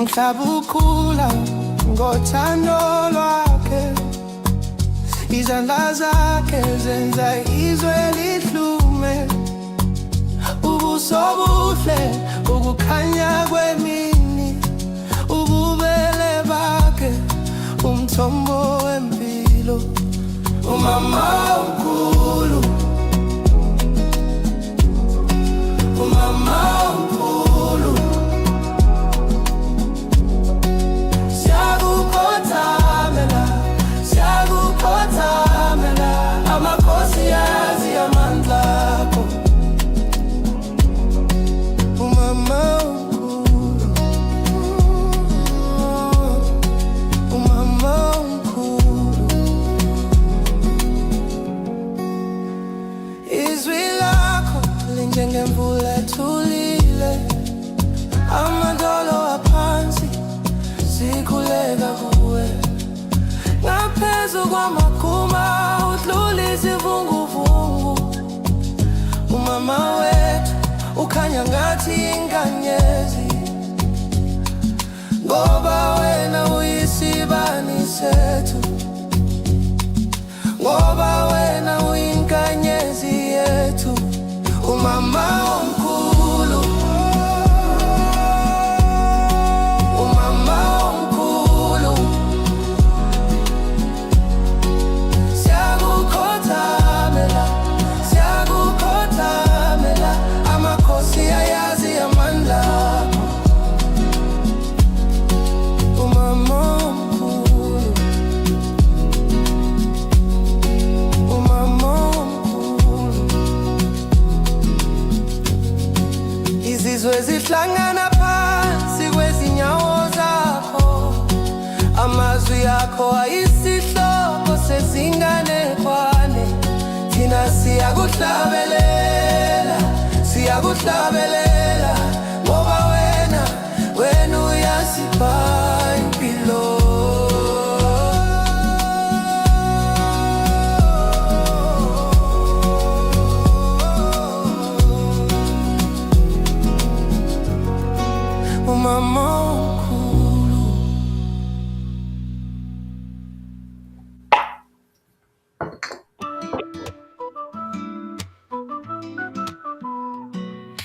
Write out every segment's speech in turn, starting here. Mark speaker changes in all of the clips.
Speaker 1: umhlaba ukhula ngothando lwakhe, izandla zakhe zenza izwe lihlume. Ubuso buhle, ukukhanya kwemini, ububele bakhe umthombo wempilo. Umama omkhulu, umama omkhulu, siyakukhothamela, siyakukhothamela, amakhosi yazi amandla akho. Umama omkhulu, umama omkhulu, izwi lakho linjengemvula ethulile, amadolo aphansi sikhuleka kuwe. Ngaphezu kwamakhuma udlula isivunguvungu, umama wethu ukhanya ngathi inkanyezi, ngoba wena uyisibani sethu, ngoba wena uyinkanyezi yethu. Umama omkhulu, umama omkhulu, siyakukhothamela, siyakukhothamela, amakhosi ayazi amandla akho. Umama omkhulu, umama omkhulu, izizwe zihlangana phansi kwezinyawo zakho, amazwi akho ayisihloko sezinganekwane. Thina siyakuhlabelela, siyakuhlabelela, ngoba wena uyasipha impilo. Umama omkhulu.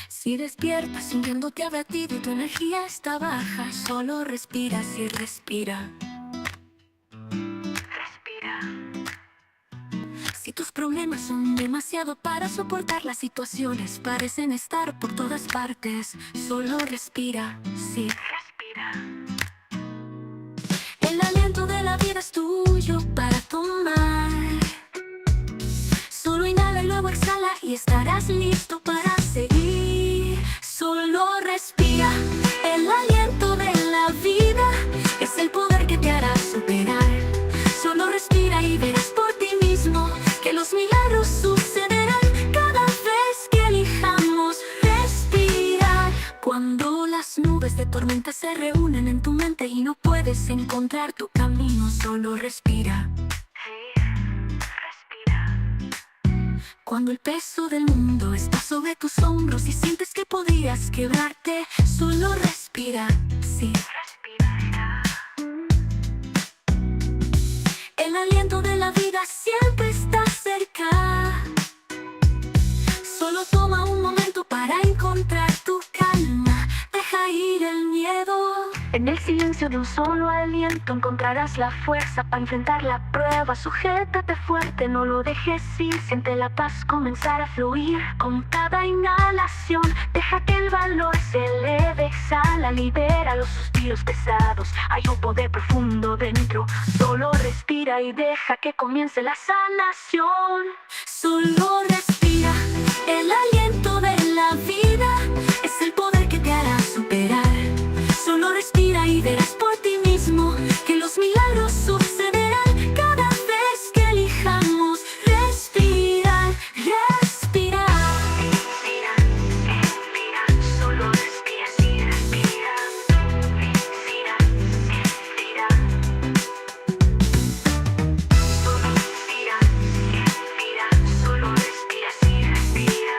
Speaker 2: Si despiertas sintiéndote abatido y tu energía está baja, solo respiras y respira. Respira. Si tus problemas son demasiado para soportar, las situaciones parecen estar por todas partes, solo respira, sí, respira. El aliento de la vida es tuyo para tomar. Solo inhala y luego exhala y estarás listo para seguir. Solo respira. El aliento de la vida es el poder que te hará superar. Solo respira y verás por ti mismo que los milagros sucederán cada vez que elijamos respirar. Cuando las nubes de tormenta se reúnen en tu mente y no puedes encontrar tu camino, solo respira. Cuando el peso del mundo está sobre tus hombros y sientes que podrías quebrarte, solo respira, sí, respira. El aliento de la vida siempre está cerca. Solo toma un momento para encontrar tu calma. Deja ir el miedo. En el silencio de un solo aliento encontrarás la fuerza para enfrentar la prueba. Sujétate fuerte, no lo dejes ir. Siente la paz comenzar a fluir con cada inhalación. Deja que el valor se eleve, exhala, libera los suspiros pesados. Hay un poder profundo dentro. Solo respira y deja que comience la sanación. Solo respira. El aliento de la vida es el poder que te hará superar. Solo respira y verás por ti mismo que los milagros sucederán cada vez que elijamos respirar, respirar. Respira, respira, solo respira, sí, respira. Respira, respira. Solo respira, respira, solo respira, sí, respira.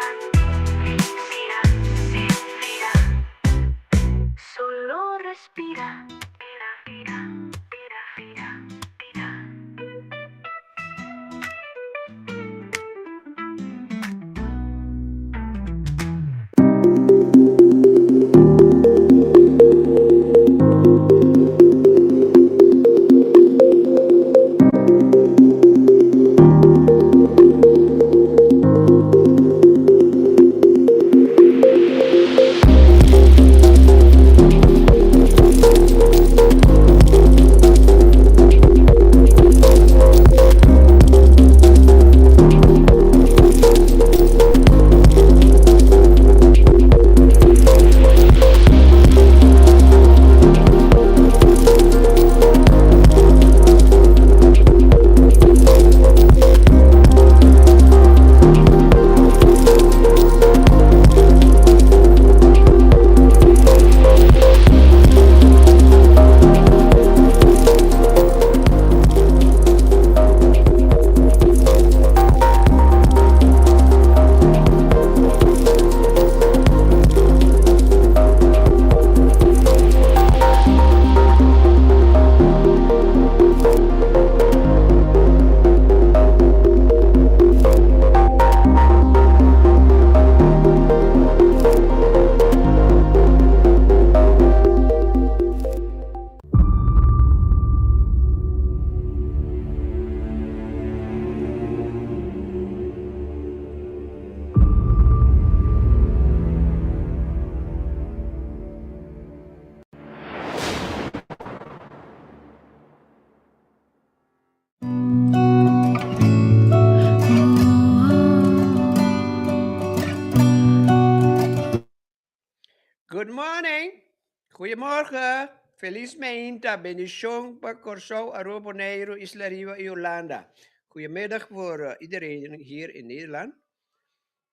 Speaker 3: Goedemorgen. Felizmente. Bendición pa Corso, Aruba, Bonaire, Isla Riva, Jolanda. Goedemiddag voor iedereen hier in Nederland.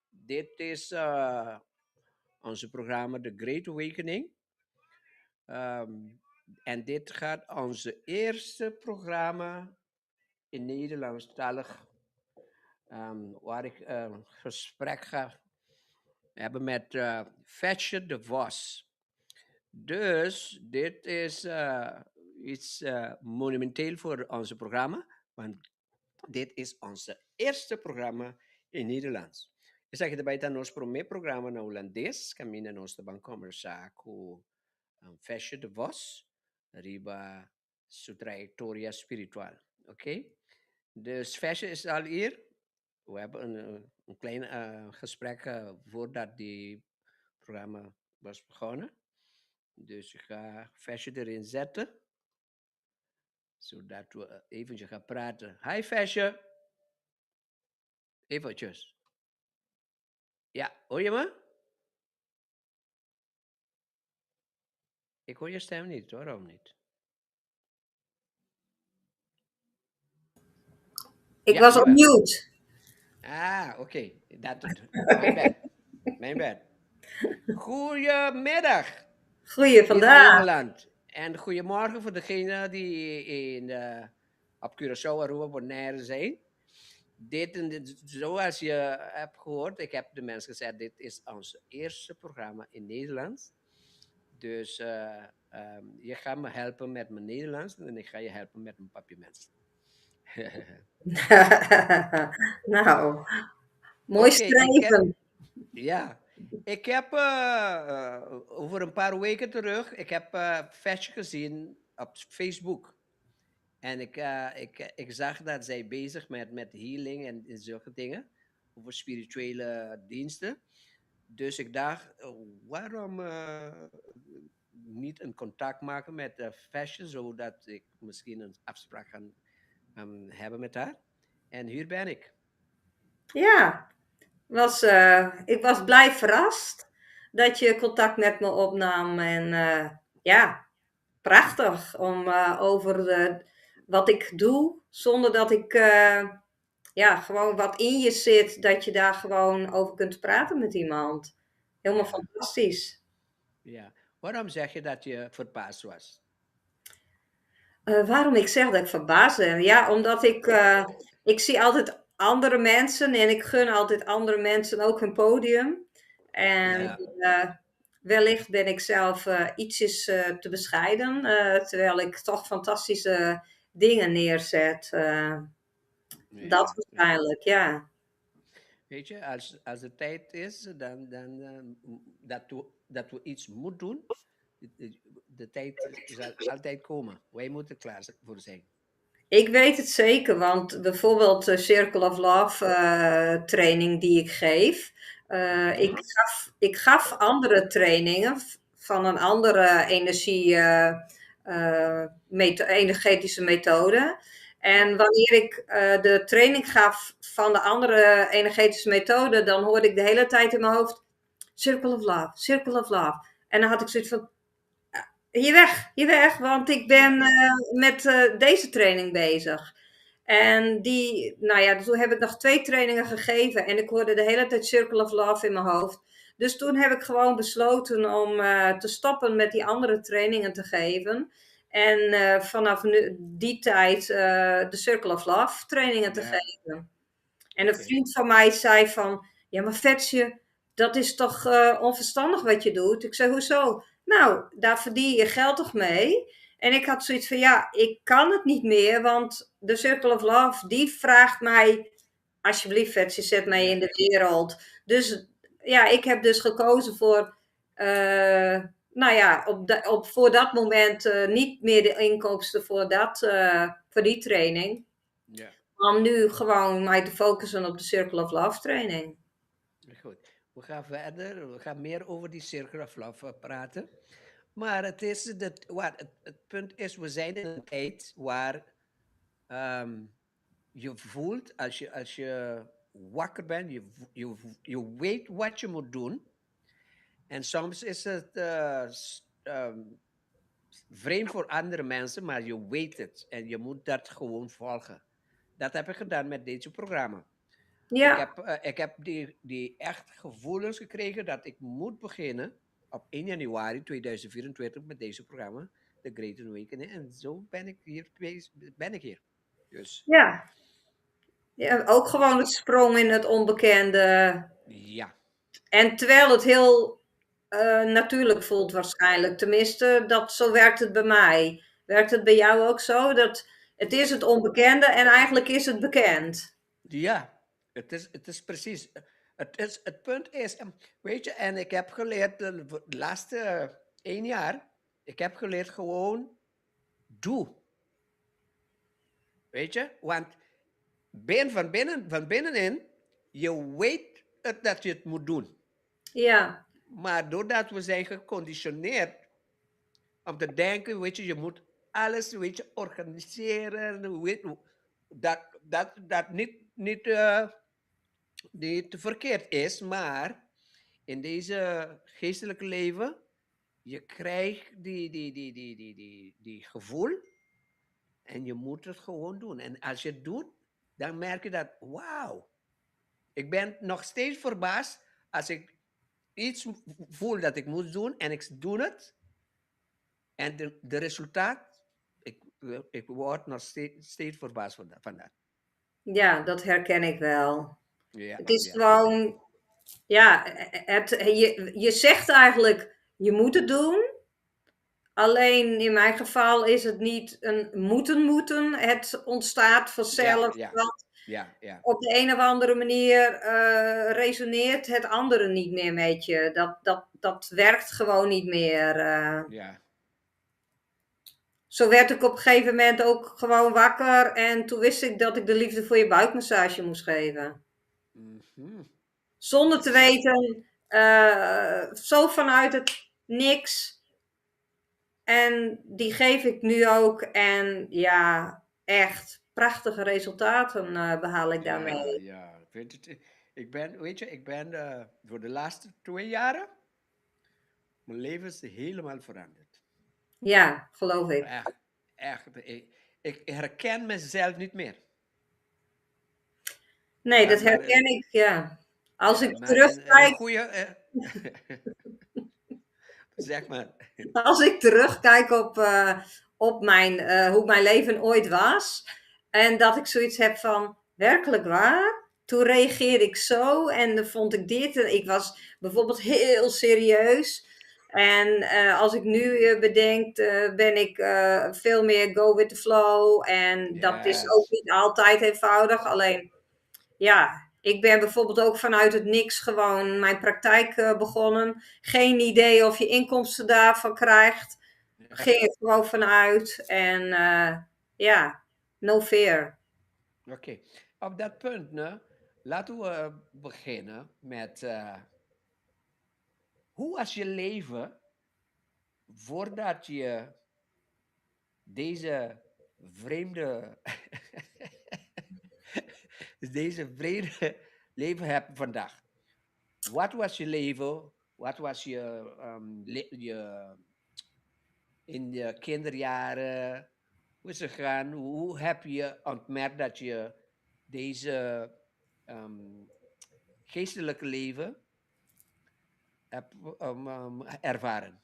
Speaker 3: Dit is onze programma The Great Awakening. En dit gaat onze eerste programma in Nederlandstalig, waar ik een gesprek ga hebben met Fetje de Vos. Dus dit is iets monumenteel voor onze programma, want dit is onze eerste programma in Nederlands. Isa kita baita nos primeiro programa na holandês, caminha nós também conversar com Fesje de Vos, riba sua trajetória spiritual, oké? Dus Fesje is al hier. We hebben een klein gesprek voordat die programma was begonnen. Dus ik ga Fesje erin zetten, zodat we eventjes gaan praten. Hi Fesje. Eventjes. Ja, hoor je me? Ik hoor je stem niet, waarom niet?
Speaker 4: Ik
Speaker 3: Ja,
Speaker 4: was op
Speaker 3: jawel.
Speaker 4: mute.
Speaker 3: Ah, oké. Mijn bad. Mijn bad. Goedemiddag
Speaker 4: Goeie
Speaker 3: in
Speaker 4: vandaag.
Speaker 3: Nederland. En goedemorgen voor degenen die op Curaçao, Aruba, Bonaire zijn. Zoals je hebt gehoord, ik heb de mensen gezegd, dit is ons eerste programma in Nederlands. Dus je gaat me helpen met mijn Nederlands en ik ga je helpen met mijn papiaments.
Speaker 4: Nou, mooi
Speaker 3: Oké,
Speaker 4: streven.
Speaker 3: ik heb over een paar weken terug, ik heb Fesje gezien op Facebook. En ik zag dat zij bezig met healing en zulke dingen, over spirituele diensten. Dus ik dacht, waarom niet een contact maken met Fesje, zodat ik misschien een afspraak kan hebben met haar. En hier ben ik.
Speaker 4: Ja, ik was blij verrast dat je contact met me opnam. En ja, prachtig om over wat ik doe, zonder dat ik gewoon wat in je zit, dat je daar gewoon over kunt praten met iemand. Helemaal
Speaker 3: Ja.
Speaker 4: fantastisch.
Speaker 3: Ja. Waarom zeg je dat je verbaasd was?
Speaker 4: Waarom ik zeg dat ik verbaasd ben? Ja, omdat ik zie altijd andere mensen en ik gun altijd andere mensen ook hun podium. En wellicht ben ik zelf ietsjes te bescheiden, terwijl ik toch fantastische dingen neerzet. Dat waarschijnlijk, ja.
Speaker 3: Weet je, als het tijd is, dan dat we iets moeten doen, de tijd zal altijd komen. Wij moeten klaar voor zijn.
Speaker 4: Ik weet het zeker, want bijvoorbeeld de Circle of Love training die ik geef. Ik gaf andere trainingen van een andere energetische methode. En wanneer ik de training gaf van de andere energetische methode, dan hoorde ik de hele tijd in mijn hoofd: Circle of Love, Circle of Love. En dan had ik zoiets van: hier weg, want ik ben met deze training bezig. En toen heb ik nog 2 trainingen gegeven en ik hoorde de hele tijd Circle of Love in mijn hoofd. Dus toen heb ik gewoon besloten om te stoppen met die andere trainingen te geven. En vanaf die tijd de Circle of Love trainingen te geven. En een vriend van mij zei van: ja, maar Fetje, dat is toch onverstandig wat je doet? Ik zei: hoezo? Nou, daar verdien je geld toch mee? En ik had zoiets van: ja, ik kan het niet meer, want de Circle of Love, die vraagt mij: alsjeblieft Fetje, zet mij in de wereld. Dus ja, ik heb dus gekozen voor, voor dat moment niet meer de inkomsten voor die training.
Speaker 3: Ja.
Speaker 4: Om nu gewoon mij te focussen op de Circle of Love training.
Speaker 3: Goed, we gaan verder. We gaan meer over die Circle of Love praten. Maar het punt is, we zijn in een tijd waar je voelt, als je wakker bent, je weet wat je moet doen. En soms is het vreemd voor andere mensen, maar je weet het en je moet dat gewoon volgen. Dat heb ik gedaan met deze programma.
Speaker 4: Ja,
Speaker 3: Ik heb die echt gevoelens gekregen dat ik moet beginnen op 1 januari 2024 met deze programma, The Great Awakening. En zo ben ik hier. Ben ik hier. Dus
Speaker 4: ja. Ja, ook gewoon het sprong in het onbekende.
Speaker 3: ja,
Speaker 4: En terwijl het heel natuurlijk voelt waarschijnlijk. Tenminste, zo werkt het bij mij. Werkt het bij jou ook zo? Dat het is het onbekende en eigenlijk is het bekend.
Speaker 3: ja, het is precies. Het punt is, weet je, en ik heb geleerd de laatste 1 jaar, ik heb geleerd gewoon doe. Weet je, want van binnenin, je weet het dat je het moet doen.
Speaker 4: Ja,
Speaker 3: Maar doordat we zijn geconditioneerd om te denken, weet je moet alles, weet je, organiseren, dat niet verkeerd is, maar in deze geestelijke leven, je krijgt die gevoel en je moet het gewoon doen. En als je het doet, dan merk je dat, wauw, ik ben nog steeds verbaasd als ik iets voel dat ik moet doen en ik doe het. En de resultaat, ik word nog steeds verbaasd van dat.
Speaker 4: ja, dat herken ik wel.
Speaker 3: Ja,
Speaker 4: Het is
Speaker 3: ja.
Speaker 4: gewoon, ja, je zegt eigenlijk, je moet het doen. Alleen in mijn geval is het niet een moeten. Het ontstaat vanzelf.
Speaker 3: Ja,
Speaker 4: Want
Speaker 3: ja.
Speaker 4: op de een of andere manier resoneert het andere niet meer met je. Dat werkt gewoon niet meer.
Speaker 3: Ja.
Speaker 4: Zo werd ik op een gegeven moment ook gewoon wakker. En toen wist ik dat ik de liefde voor je buikmassage moest geven.
Speaker 3: Mhm.
Speaker 4: Zonder te weten, zo vanuit het niks. En die geef ik nu ook. En ja, echt prachtige resultaten behaal ik daarmee.
Speaker 3: Ja. Weet je, ik ben voor de laatste 2 jaren, mijn leven is helemaal veranderd.
Speaker 4: Ja, geloof ik.
Speaker 3: Echt, echt. Ik herken mezelf niet meer.
Speaker 4: Nee, dat
Speaker 3: Maar
Speaker 4: herken ik, ja. Als ik
Speaker 3: maar in een
Speaker 4: terugkijk,
Speaker 3: goede, zeg maar.
Speaker 4: als ik terugkijk op hoe mijn leven ooit was. En dat ik zoiets heb van, werkelijk waar? Toen reageerde ik zo en dan vond ik dit. En ik was bijvoorbeeld heel serieus. En als ik nu bedenk, ben ik veel meer go with the flow. En dat is ook
Speaker 3: Yes.
Speaker 4: niet altijd eenvoudig. Alleen, ja, ik ben bijvoorbeeld ook vanuit het niks gewoon mijn praktijk begonnen. Geen idee of je inkomsten daarvan krijgt. Ging ik gewoon vanuit. En ja, no fear.
Speaker 3: Oké, op dat punt, laten we beginnen met hoe was je leven voordat je deze vreemde, deze vreemde leven hebt vandaag? Wat was je leven? Wat was je in je kinderjaren? Hoe is het gegaan? Hoe heb je ontmerkt dat je deze geestelijke leven hebt ervaren?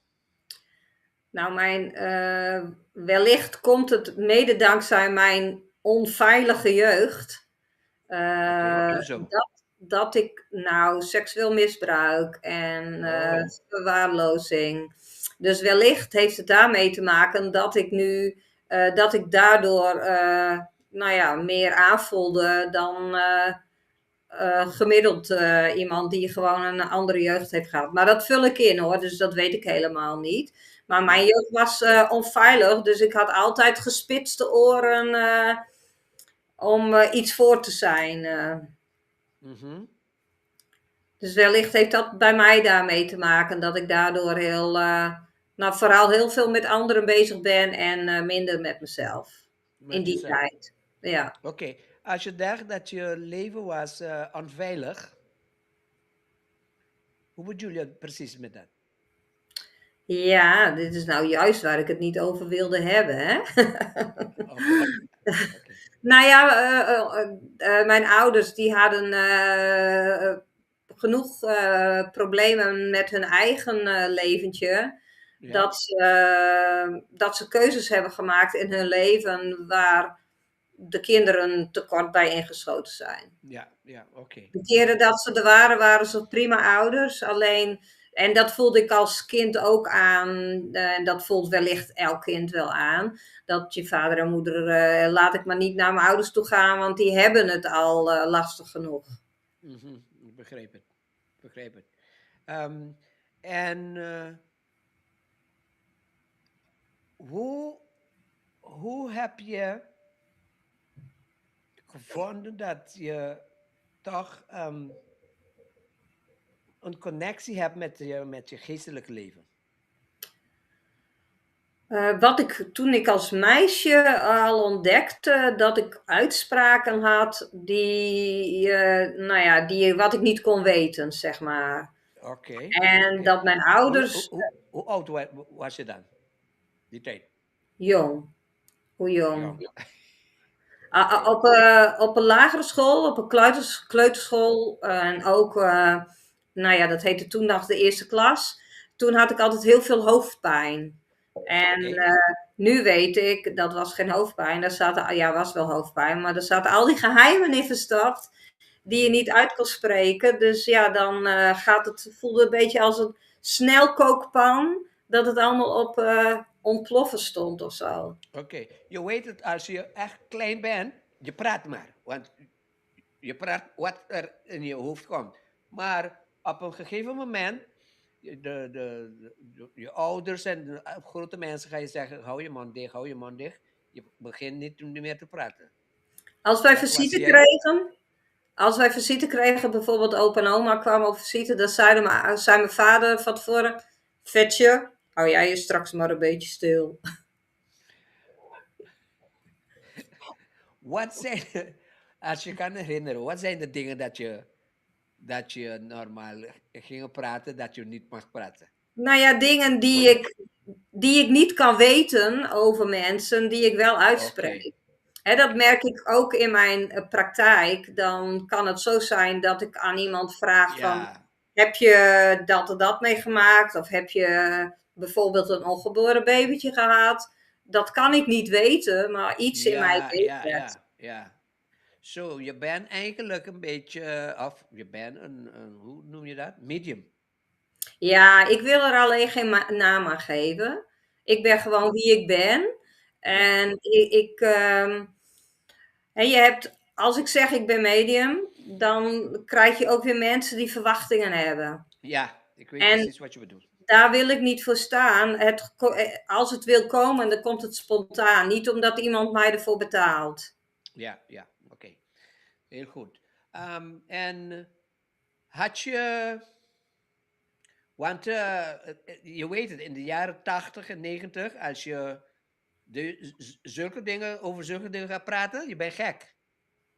Speaker 4: Nou, wellicht komt het mede dankzij mijn onveilige jeugd.
Speaker 3: Oké, hoezo?
Speaker 4: Dat ik nou seksueel misbruik en
Speaker 3: Oh,
Speaker 4: verwaarlozing. Dus wellicht heeft het daarmee te maken dat ik nu, dat ik daardoor, nou ja, meer aanvoelde dan gemiddeld iemand die gewoon een andere jeugd heeft gehad. Maar dat vul ik in hoor, dus dat weet ik helemaal niet. Maar mijn
Speaker 3: ja.
Speaker 4: jeugd was onveilig, dus ik had altijd gespitste oren om iets voor te zijn.
Speaker 3: Mhm.
Speaker 4: Dus wellicht heeft dat bij mij daarmee te maken dat ik daardoor nou vooral heel veel met anderen bezig ben en minder met mezelf. In
Speaker 3: Met
Speaker 4: die
Speaker 3: jezelf.
Speaker 4: tijd. Ja.
Speaker 3: Oké, als je dacht dat je leven was onveilig, hoe bedoel je precies met dat?
Speaker 4: Ja, dit is nou juist waar ik het niet over wilde hebben, hè?
Speaker 3: Oké, oké.
Speaker 4: Nou ja, mijn ouders die hadden genoeg problemen met hun eigen leventje.
Speaker 3: Ja,
Speaker 4: Dat ze keuzes hebben gemaakt in hun leven waar de kinderen tekort bij ingeschoten zijn.
Speaker 3: ja, ja, oké.
Speaker 4: De keren dat ze er waren, waren ze prima ouders. Alleen, en dat voelde ik als kind ook aan. En dat voelt wellicht elk kind wel aan. Dat je vader en moeder, laat ik maar niet naar mijn ouders toe gaan, want die hebben het al lastig genoeg.
Speaker 3: Mhm, ik begrijp het. Ik begrijp het. Ehm, en hoe, hoe heb je gevonden dat je toch een connectie hebt met je geestelijk leven?
Speaker 4: Toen ik als meisje al ontdekte dat ik uitspraken had nou ja, wat ik niet kon weten, zeg maar.
Speaker 3: Oké,
Speaker 4: En
Speaker 3: oké.
Speaker 4: dat mijn ouders,
Speaker 3: Hoe oud was je dan, die tijd?
Speaker 4: jong, hoe
Speaker 3: Ja.
Speaker 4: jong? Op een lagere school, op een kleuterschool en ook, nou ja, dat heette toen nog de eerste klas. Toen had ik altijd heel veel hoofdpijn. En
Speaker 3: Oké.
Speaker 4: nu weet ik, dat was geen hoofdpijn, daar zaten, ja, was wel hoofdpijn, maar er zaten al die geheimen in verstopt die je niet uit kon spreken. Dus ja, dan voelde een beetje als een snelkookpan, dat het allemaal op ontploffen stond of zo.
Speaker 3: Oké. Je weet het, als je echt klein bent, je praat maar. Want je praat wat er in je hoofd komt. Maar op een gegeven moment, je ouders en de grote mensen gaan je zeggen, hou je mond dicht, hou je mond dicht. Je begint niet meer te praten.
Speaker 4: Als wij
Speaker 3: Dat was
Speaker 4: visite
Speaker 3: jij.
Speaker 4: kregen, Als wij visite kregen, bijvoorbeeld opa en oma kwamen op visite, dan zei mijn vader van tevoren: Vetje, hou jij je straks maar een beetje stil.
Speaker 3: Wat zijn, als je kan herinneren, wat zijn de dingen dat je normaal ging praten, dat je niet mag praten?
Speaker 4: Nou ja, dingen
Speaker 3: Voor je.
Speaker 4: die ik niet kan weten over mensen, die ik wel
Speaker 3: Oké.
Speaker 4: uitspreek. Hè, dat merk ik ook in mijn praktijk. Dan kan het zo zijn dat ik aan iemand vraag van:
Speaker 3: Ja,
Speaker 4: heb je dat en dat meegemaakt? Of heb je bijvoorbeeld een ongeboren babytje gehad? Dat kan ik niet weten, maar iets in mij
Speaker 3: ja,
Speaker 4: weet
Speaker 3: ja,
Speaker 4: het.
Speaker 3: ja, ja. Zo, je bent eigenlijk een beetje, of je bent hoe noem je dat? Medium.
Speaker 4: Ja, ik wil er alleen geen naam aan geven. Ik ben
Speaker 3: Ja,
Speaker 4: gewoon wie ik ben.
Speaker 3: ja,
Speaker 4: En en als ik zeg ik ben medium, dan krijg je ook weer mensen die verwachtingen hebben.
Speaker 3: ja, ik weet
Speaker 4: En
Speaker 3: precies wat je bedoelt.
Speaker 4: daar wil ik niet voor staan. Als het wil komen, dan komt het spontaan. Niet omdat iemand mij ervoor betaalt.
Speaker 3: Ja, ja, oké. Heel goed. En had je, want je weet het, in de jaren 80 en 90, als je over zulke dingen gaat praten, je bent gek.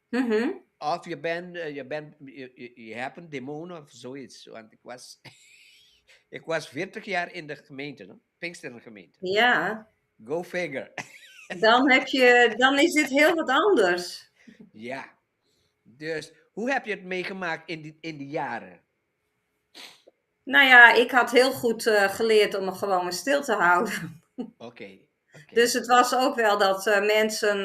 Speaker 4: Mhm.
Speaker 3: Of je hebt een demon of zoiets. Want ik was 40 jaar in de gemeente, no? Pinksteren gemeente.
Speaker 4: Ja,
Speaker 3: Go figure.
Speaker 4: dan is dit heel wat anders.
Speaker 3: Ja. Dus hoe heb je het meegemaakt in die jaren?
Speaker 4: Nou ja, ik had heel goed geleerd om me gewoon maar stil te houden.
Speaker 3: Oké, oké.
Speaker 4: Dus het was ook wel dat mensen,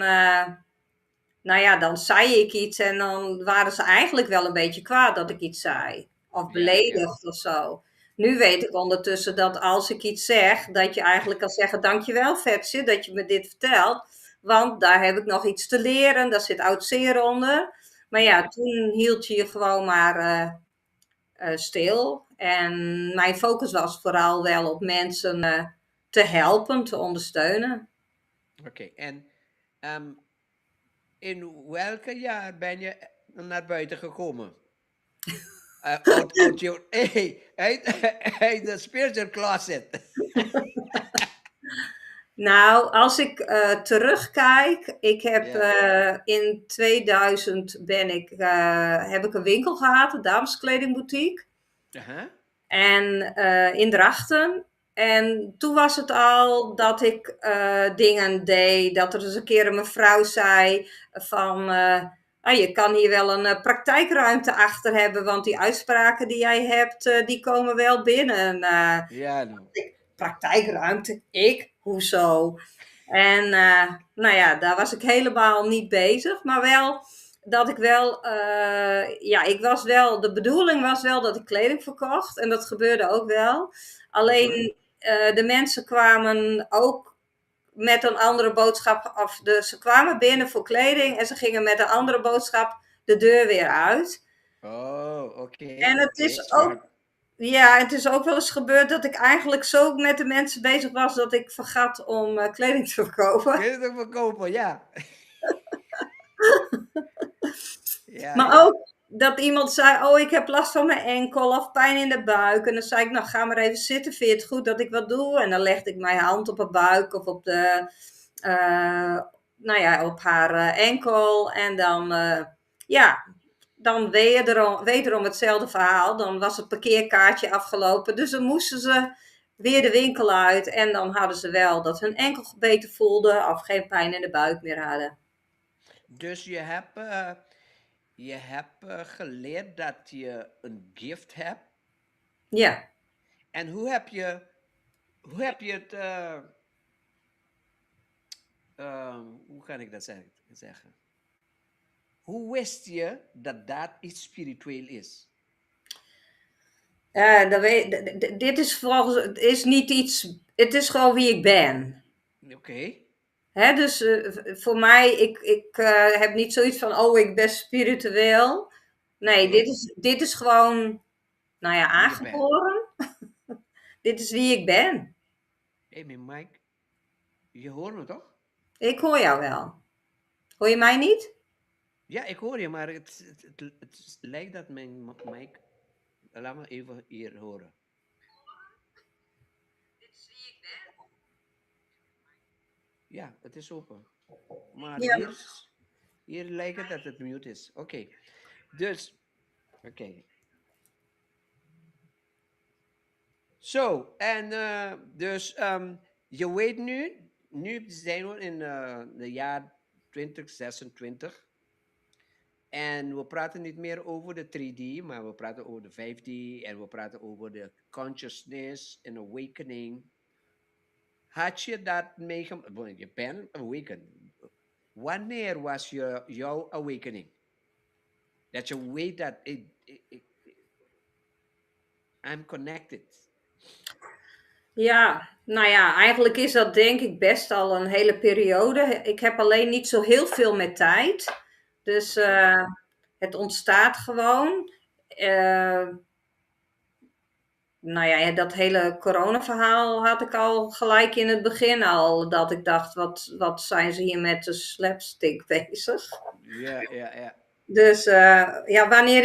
Speaker 4: nou ja, dan zei ik iets en dan waren ze eigenlijk wel een beetje kwaad dat ik iets zei. Of
Speaker 3: Ja, ja.
Speaker 4: beledigd of zo. Nu weet ik ondertussen dat als ik iets zeg, dat je eigenlijk kan zeggen: dankjewel, Vetje, dat je me dit vertelt. Want daar heb ik nog iets te leren, daar zit oud zeer onder. Maar ja,
Speaker 3: Ja,
Speaker 4: toen hield je je gewoon maar stil. En mijn focus was vooral wel op mensen te helpen, te ondersteunen.
Speaker 3: oké. En ehm, in welke jaar ben je naar buiten gekomen? Uit je, uit de spiritual closet.
Speaker 4: Nou, als ik terugkijk, ik heb
Speaker 3: Ja.
Speaker 4: in 2000 heb ik een winkel gehad, een dameskledingboutique.
Speaker 3: Uh-huh.
Speaker 4: En in Drachten. En toen was het al dat ik dingen deed. Dat er eens een keer een mevrouw zei van... je kan hier wel een praktijkruimte achter hebben. Want die uitspraken die jij hebt, die komen wel binnen.
Speaker 3: Ja, nou.
Speaker 4: Praktijkruimte? Ik? Hoezo? En nou ja, daar was ik helemaal niet bezig. Maar wel dat ik wel... ik was wel... De bedoeling was wel dat ik kleding verkocht. En dat gebeurde ook wel. Alleen de mensen kwamen ook met een andere boodschap af. Dus ze kwamen binnen voor kleding en ze gingen met een andere boodschap de deur weer uit.
Speaker 3: Oh, oké.
Speaker 4: En het is ook, ja, het is ook wel eens gebeurd dat ik eigenlijk zo met de mensen bezig was dat ik vergat om kleding te verkopen.
Speaker 3: Kun je het verkopen, ja. Ja,
Speaker 4: Maar
Speaker 3: ja.
Speaker 4: ook dat iemand zei, oh ik heb last van mijn enkel of pijn in de buik. En dan zei ik, nou ga maar even zitten, vind je het goed dat ik wat doe? En dan legde ik mijn hand op haar buik of op de, op haar enkel. En dan, dan wederom hetzelfde verhaal. Dan was het parkeerkaartje afgelopen. Dus dan moesten ze weer de winkel uit. En dan hadden ze wel dat hun enkel beter voelde of geen pijn in de buik meer hadden.
Speaker 3: Dus je hebt geleerd dat je een gift hebt.
Speaker 4: Ja.
Speaker 3: En hoe heb je het, hoe kan ik dat zeggen? Hoe wist je dat dat iets spiritueel is?
Speaker 4: Dit is het is niet iets, het is gewoon wie ik ben.
Speaker 3: Oké.
Speaker 4: Dus voor mij, ik heb niet zoiets van, oh, ik ben spiritueel. Nee, dit is gewoon, nou ja, aangeboren. Dit is wie ik ben.
Speaker 3: Hé, Mike, je hoort me toch?
Speaker 4: Ik hoor jou wel. Hoor je mij niet?
Speaker 3: Ja, ik hoor je, maar het lijkt dat mijn mic... Laat me even hier horen.
Speaker 4: Dit is wie ik ben.
Speaker 3: Ja, het is open. Maar
Speaker 4: Ja.
Speaker 3: hier lijkt het dat het mute is. Oké. Dus, oké. Zo, en dus je weet nu zijn we in het jaar 2026. En we praten niet meer over de 3D, maar we praten over de 5D en we praten over de consciousness en awakening. Had je dat meegemaakt? Je bent awakened. Wanneer was jouw awakening? Dat je weet dat I'm connected.
Speaker 4: Ja, nou ja, eigenlijk is dat denk ik best al een hele periode. Ik heb alleen niet zo heel veel met tijd. Dus het ontstaat gewoon. Nou ja, dat hele corona-verhaal had ik al gelijk in het begin al. Dat ik dacht, wat zijn ze hier met de slapstick bezig?
Speaker 3: Ja.
Speaker 4: Dus wanneer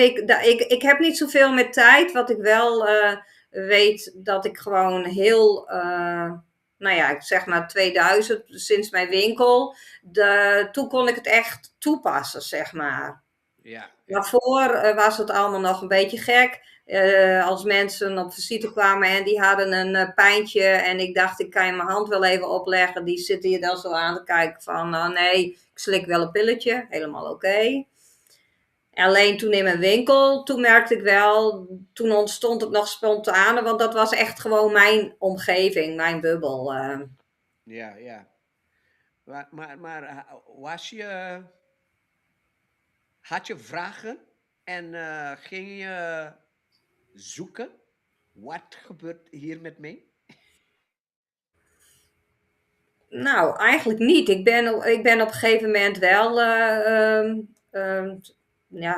Speaker 4: ik heb niet zoveel met tijd. Wat ik wel weet dat ik gewoon heel, ik zeg maar 2000, sinds mijn winkel. Toen kon ik het echt toepassen, zeg maar.
Speaker 3: Ja.
Speaker 4: Daarvoor was het allemaal nog een beetje gek. Als mensen op visite kwamen en die hadden een pijntje en ik dacht, ik kan je mijn hand wel even opleggen. Die zitten je dan zo aan te kijken van, nou nee, ik slik wel een pilletje. Helemaal oké. Alleen toen in mijn winkel, toen merkte ik wel, toen ontstond het nog spontaan, want dat was echt gewoon mijn omgeving, mijn bubbel.
Speaker 3: Ja. Maar had je vragen en ging je zoeken? Wat gebeurt hier met mij?
Speaker 4: Nou, eigenlijk niet. Ik ben op een gegeven moment wel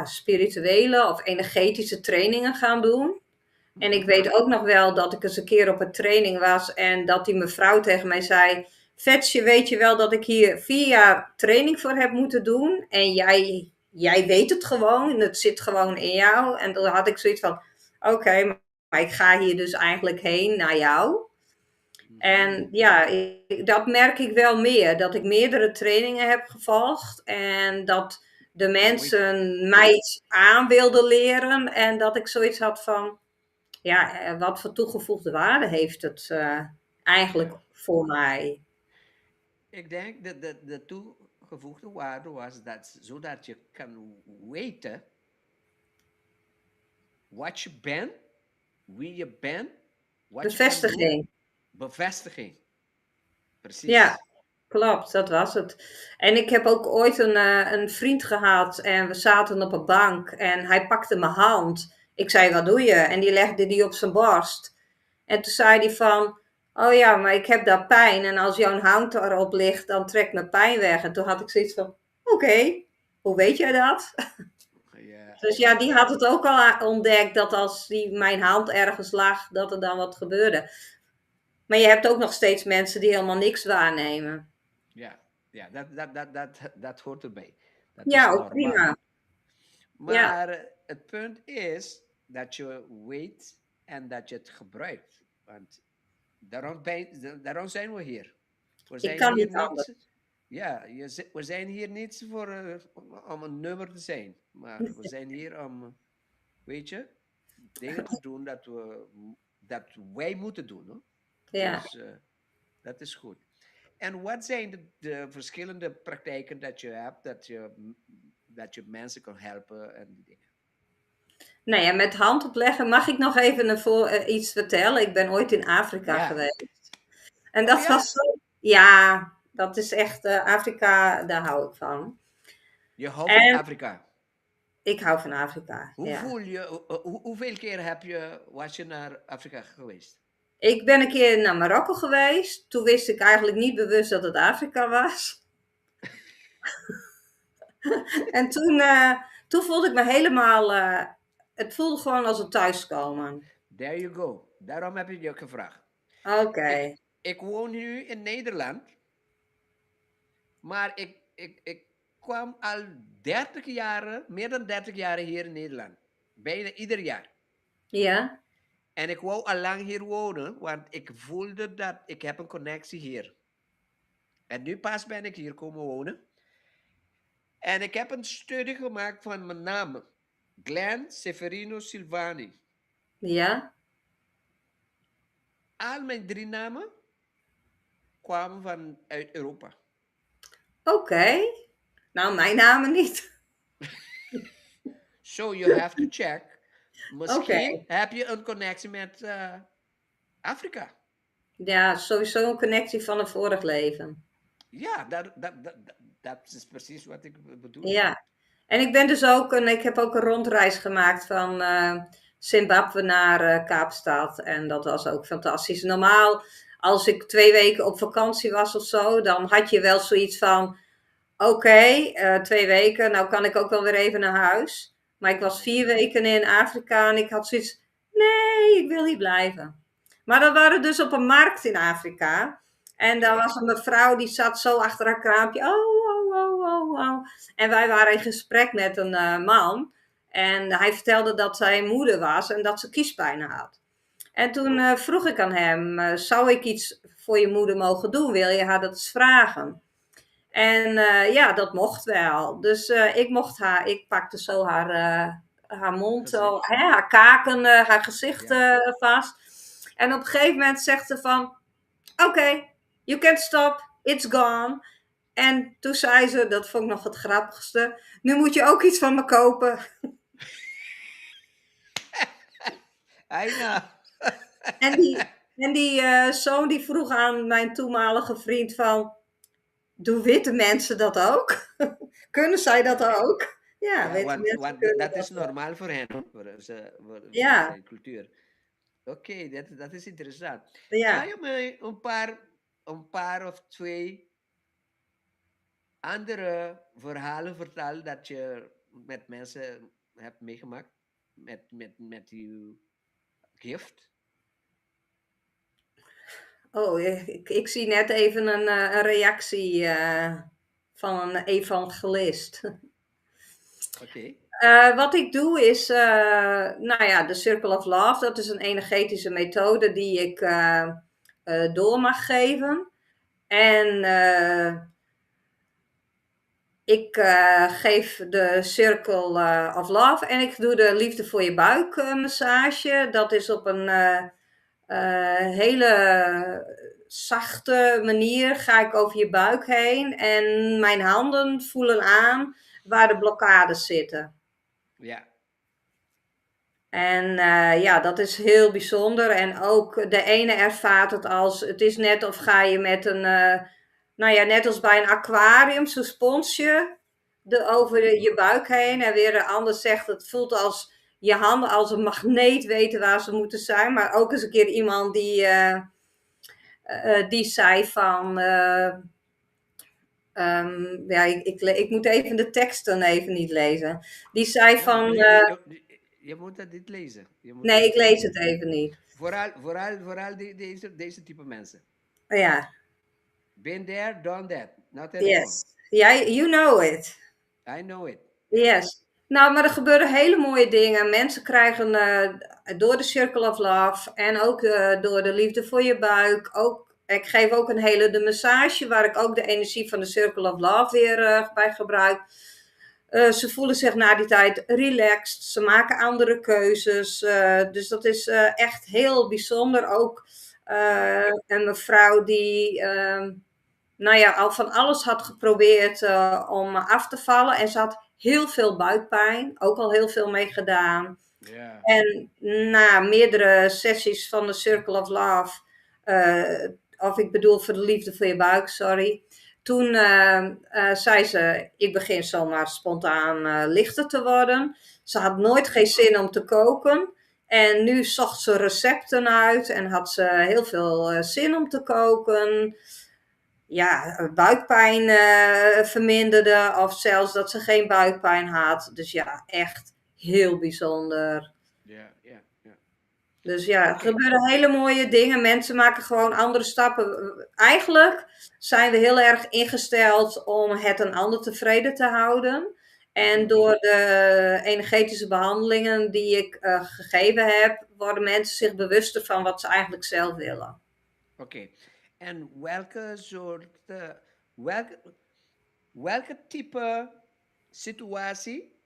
Speaker 4: spirituele of energetische trainingen gaan doen. En ik weet ook nog wel dat ik eens een keer op een training was en dat die mevrouw tegen mij zei, Vetsje, weet je wel dat ik hier 4 jaar training voor heb moeten doen? En jij weet het gewoon, het zit gewoon in jou. En dan had ik zoiets van, oké, maar ik ga hier dus eigenlijk heen naar jou. En ja, dat merk ik wel meer. Dat ik meerdere trainingen heb gevolgd. En dat de mensen mij iets aan wilden leren. En dat ik zoiets had van, ja, wat voor toegevoegde waarde heeft het eigenlijk
Speaker 3: Ja.
Speaker 4: voor mij?
Speaker 3: Ik denk dat de toegevoegde waarde was dat zodat je kan weten wat je bent, wie je bent, wat je kan doen.
Speaker 4: Bevestiging.
Speaker 3: Bevestiging.
Speaker 4: Ja,
Speaker 3: Precies.
Speaker 4: klopt, dat was het. En ik heb ook ooit een vriend gehad en we zaten op een bank en hij pakte mijn hand. Ik zei, wat doe je? En die legde die op zijn borst. En toen zei hij van, oh ja, maar ik heb daar pijn en als jouw hand erop ligt, dan trekt mijn pijn weg. En toen had ik zoiets van, oké, hoe weet jij dat?
Speaker 3: Ja,
Speaker 4: Dus ja, die had het ook al ontdekt dat als die mijn hand ergens lag, dat er dan wat gebeurde. Maar je hebt ook nog steeds mensen die helemaal niks waarnemen.
Speaker 3: ja, ja, dat hoort erbij. Dat is
Speaker 4: Ja, ook
Speaker 3: normaal.
Speaker 4: prima. Ja,
Speaker 3: Maar het punt is dat je weet en dat je het gebruikt. Want daarom zijn we hier. We
Speaker 4: ik
Speaker 3: zijn
Speaker 4: kan
Speaker 3: hier
Speaker 4: niet anders.
Speaker 3: niet, ja, we zijn hier niet voor, om een nummer te zijn. Maar we zijn hier om, weet je, dingen te doen dat wij moeten doen. Hoor.
Speaker 4: Ja.
Speaker 3: Dus dat is goed. En wat zijn de verschillende praktijken dat je hebt, dat je mensen kan helpen en die dingen?
Speaker 4: Nou ja, met hand opleggen mag ik nog even iets vertellen. Ik ben ooit in Afrika
Speaker 3: Ja.
Speaker 4: geweest. En
Speaker 3: Oh
Speaker 4: dat
Speaker 3: ja?
Speaker 4: was zo. Ja, dat is echt Afrika, daar hou ik van.
Speaker 3: Je houdt van
Speaker 4: En
Speaker 3: Afrika.
Speaker 4: ik hou van Afrika,
Speaker 3: Hoe
Speaker 4: ja.
Speaker 3: voel je, hoeveel keer was je naar Afrika geweest?
Speaker 4: Ik ben een keer naar Marokko geweest. Toen wist ik eigenlijk niet bewust dat het Afrika was. En toen voelde ik me helemaal. Het voelde gewoon als een thuiskomen.
Speaker 3: There you go. Daarom heb ik je gevraagd.
Speaker 4: Oké.
Speaker 3: Ik woon nu in Nederland, maar ik kwam al 30 jaren, meer dan 30 jaren hier in Nederland. Bijna ieder jaar.
Speaker 4: Ja.
Speaker 3: En ik wou al lang hier wonen, want ik voelde dat ik heb een connectie hier. En nu pas ben ik hier komen wonen. En ik heb een studie gemaakt van mijn naam. Glenn Severino Silvani.
Speaker 4: Ja.
Speaker 3: Al mijn 3 namen kwamen uit Europa.
Speaker 4: Oké. Nou, mijn namen niet.
Speaker 3: So you have to check.
Speaker 4: Oké.
Speaker 3: Misschien heb je een connectie met Afrika.
Speaker 4: Ja, sowieso een connectie van een vorig leven.
Speaker 3: Ja, dat is precies wat ik bedoel.
Speaker 4: Ja. En ik heb ook een rondreis gemaakt van Zimbabwe naar Kaapstad. En dat was ook fantastisch. Normaal, als ik 2 weken op vakantie was of zo, dan had je wel zoiets van, oké, 2 weken, nou kan ik ook wel weer even naar huis. Maar ik was 4 weken in Afrika en ik had zoiets, nee, ik wil hier blijven. Maar dat waren dus op een markt in Afrika. En daar
Speaker 3: Oké.
Speaker 4: was een mevrouw die zat zo achter haar kraampje. Oh. En wij waren in gesprek met een man. En hij vertelde dat zij moeder was en dat ze kiespijn had. En toen vroeg ik aan hem, zou ik iets voor je moeder mogen doen? Wil je haar dat eens vragen? En ja, dat mocht wel. Dus ik pakte zo haar mond,
Speaker 3: Gezicht.
Speaker 4: haar kaken, haar gezicht
Speaker 3: Ja.
Speaker 4: vast. En op een gegeven moment zegt ze van, oké, you can stop, it's gone. En toen zei ze, dat vond ik nog het grappigste, nu moet je ook iets van me kopen.
Speaker 3: I know.
Speaker 4: En die zoon die vroeg aan mijn toenmalige vriend van, doen witte mensen dat ook? Kunnen zij dat
Speaker 3: Ja.
Speaker 4: ook? Ja,
Speaker 3: Ja,
Speaker 4: witte mensen
Speaker 3: want
Speaker 4: kunnen
Speaker 3: dat
Speaker 4: dat
Speaker 3: is
Speaker 4: wel.
Speaker 3: normaal voor hen, hoor, voor
Speaker 4: Ja,
Speaker 3: zijn cultuur. Oké, dat is interessant. Kan
Speaker 4: ja.
Speaker 3: je mij een paar of 2 andere verhalen vertellen dat je met mensen hebt meegemaakt? Met uw gift?
Speaker 4: Oh, ik zie net even een reactie van een evangelist.
Speaker 3: Oké.
Speaker 4: Wat ik doe is, nou ja, de Circle of Love, dat is een energetische methode die ik door mag geven. En Ik geef de Circle of Love en ik doe de Liefde voor je buik massage. Dat is op een hele zachte manier ga ik over je buik heen en mijn handen voelen aan waar de blokkades zitten.
Speaker 3: Ja.
Speaker 4: En ja, dat is heel bijzonder. En ook de ene ervaart het als, het is net of ga je met een, nou ja, net als bij een aquarium, zo'n sponsje over je buik heen. En weer een ander zegt, het voelt als je handen als een magneet weten waar ze moeten zijn. Maar ook eens een keer iemand die zei van, ja, ik moet even de tekst dan even niet lezen. Die zei van,
Speaker 3: Je moet dat niet lezen.
Speaker 4: nee, ik lees het even niet.
Speaker 3: Vooral deze type mensen.
Speaker 4: Ja,
Speaker 3: Been there, done that. Not at
Speaker 4: yes. Ja, you know it.
Speaker 3: all. I know it.
Speaker 4: Yes. Nou, maar er gebeuren hele mooie dingen. Mensen krijgen door de Circle of Love en ook door de Liefde voor je buik. Ik geef ook de massage waar ik ook de energie van de Circle of Love weer bij gebruik. Ze voelen zich na die tijd relaxed. Ze maken andere keuzes. Dus dat is echt heel bijzonder. Ook een mevrouw die nou ja, al van alles had geprobeerd om af te vallen. En ze had heel veel buikpijn. Ook al heel veel mee gedaan.
Speaker 3: Ja.
Speaker 4: En na meerdere sessies van de Circle of Love, of ik bedoel voor de Liefde voor je buik, sorry. Toen zei ze, ik begin zomaar spontaan lichter te worden. Ze had nooit geen zin om te koken. En nu zocht ze recepten uit en had ze heel veel zin om te koken. Ja, buikpijn verminderde of zelfs dat ze geen buikpijn had. Dus ja, echt heel bijzonder.
Speaker 3: Ja.
Speaker 4: Dus ja, er gebeuren hele mooie dingen. Mensen maken gewoon andere stappen. Eigenlijk zijn we heel erg ingesteld om het een ander tevreden te houden. En door de energetische behandelingen die ik gegeven heb, worden mensen zich bewuster van wat ze eigenlijk zelf willen.
Speaker 3: Oké. En welke type situatie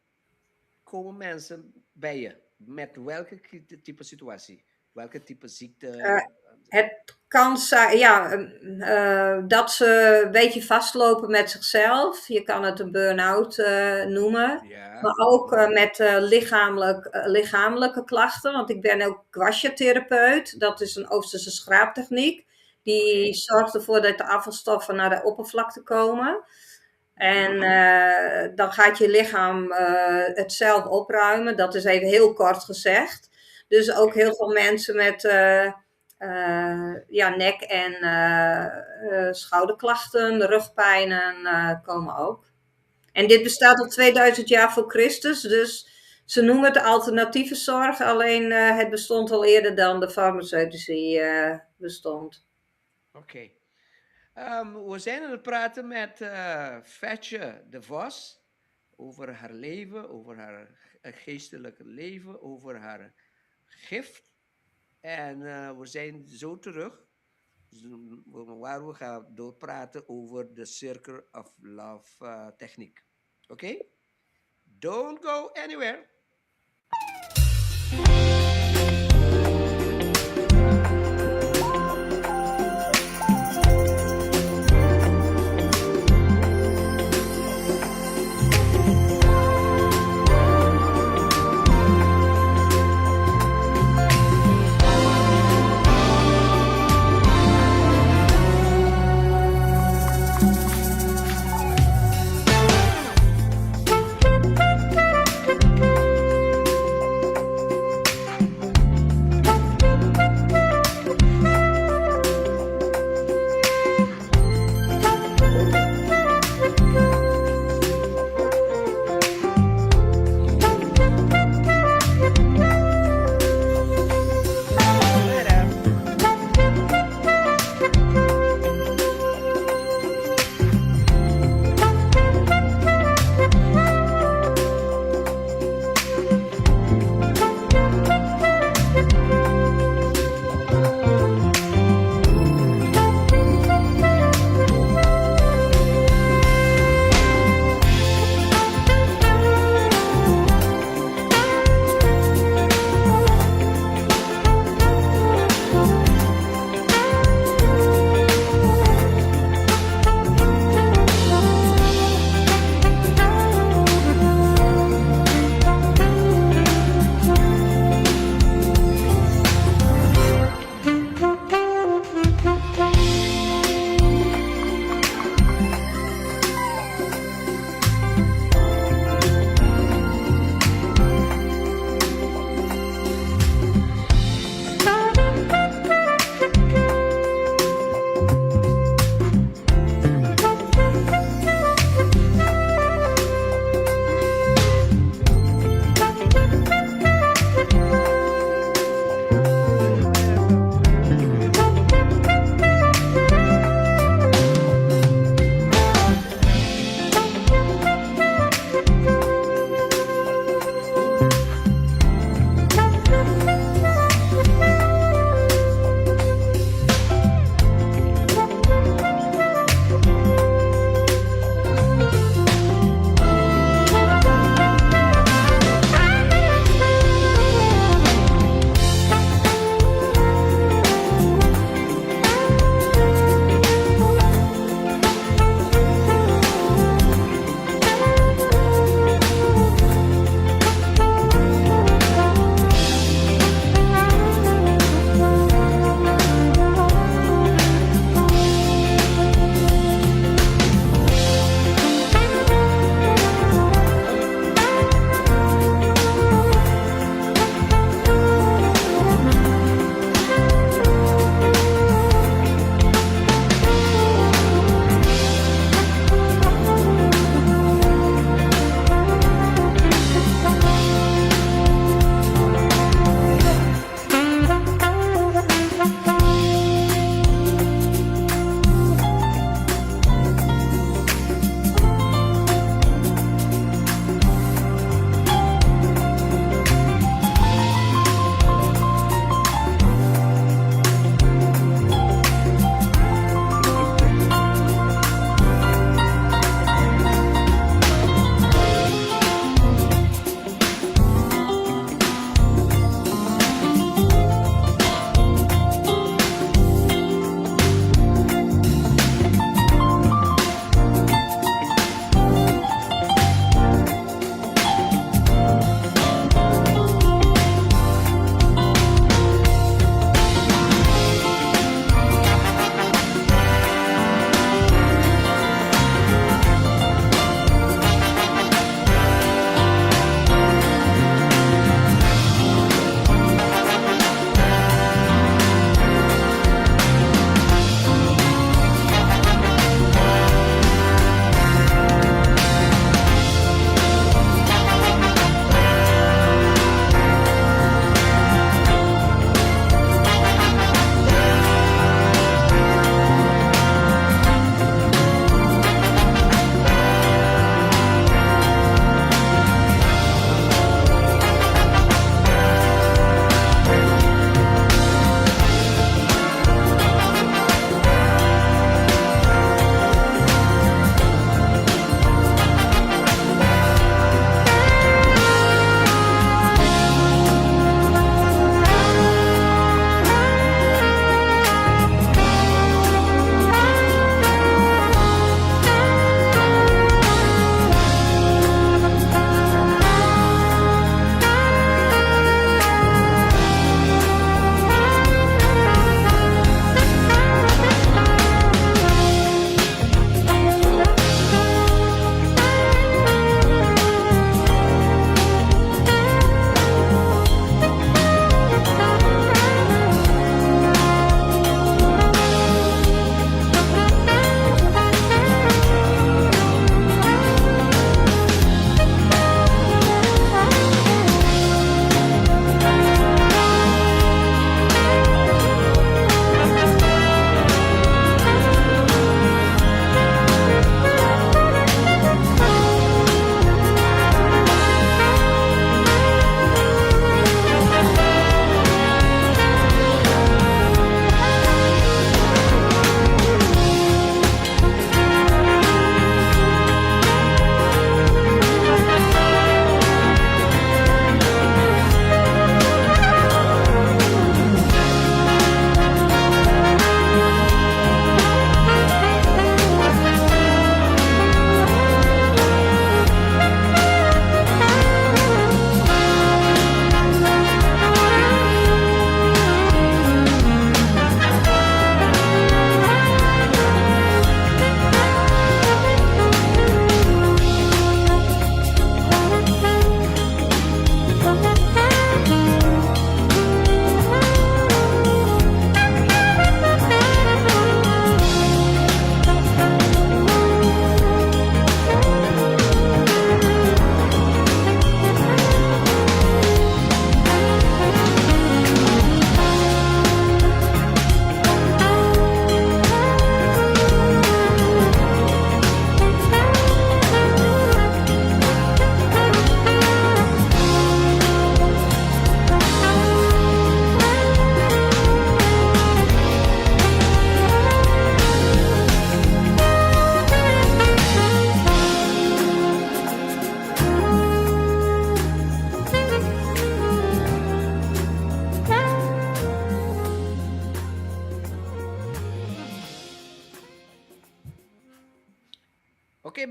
Speaker 3: komen mensen bij je? Met welke type situatie? Welke type ziekte?
Speaker 4: Het kan zijn dat ze een beetje vastlopen met zichzelf. Je kan het een burn-out noemen.
Speaker 3: Ja.
Speaker 4: Maar ook met lichamelijke klachten. Want ik ben ook gouache-therapeut. Dat is een Oosterse schraaptechniek. Die zorgt ervoor dat de afvalstoffen naar de oppervlakte komen. En dan gaat je lichaam het zelf opruimen. Dat is even heel kort gezegd. Dus ook heel veel mensen met nek- en schouderklachten, rugpijnen komen ook. En dit bestaat al 2000 jaar voor Christus. Dus ze noemen het alternatieve zorg. Alleen het bestond al eerder dan de farmaceutische bestond.
Speaker 3: Oké. We zijn aan het praten met Fetje de Vos over haar leven, over haar geestelijke leven, over haar gift. En we zijn zo terug, waar we gaan doorpraten over de Circle of Love techniek. Oké? Don't go anywhere.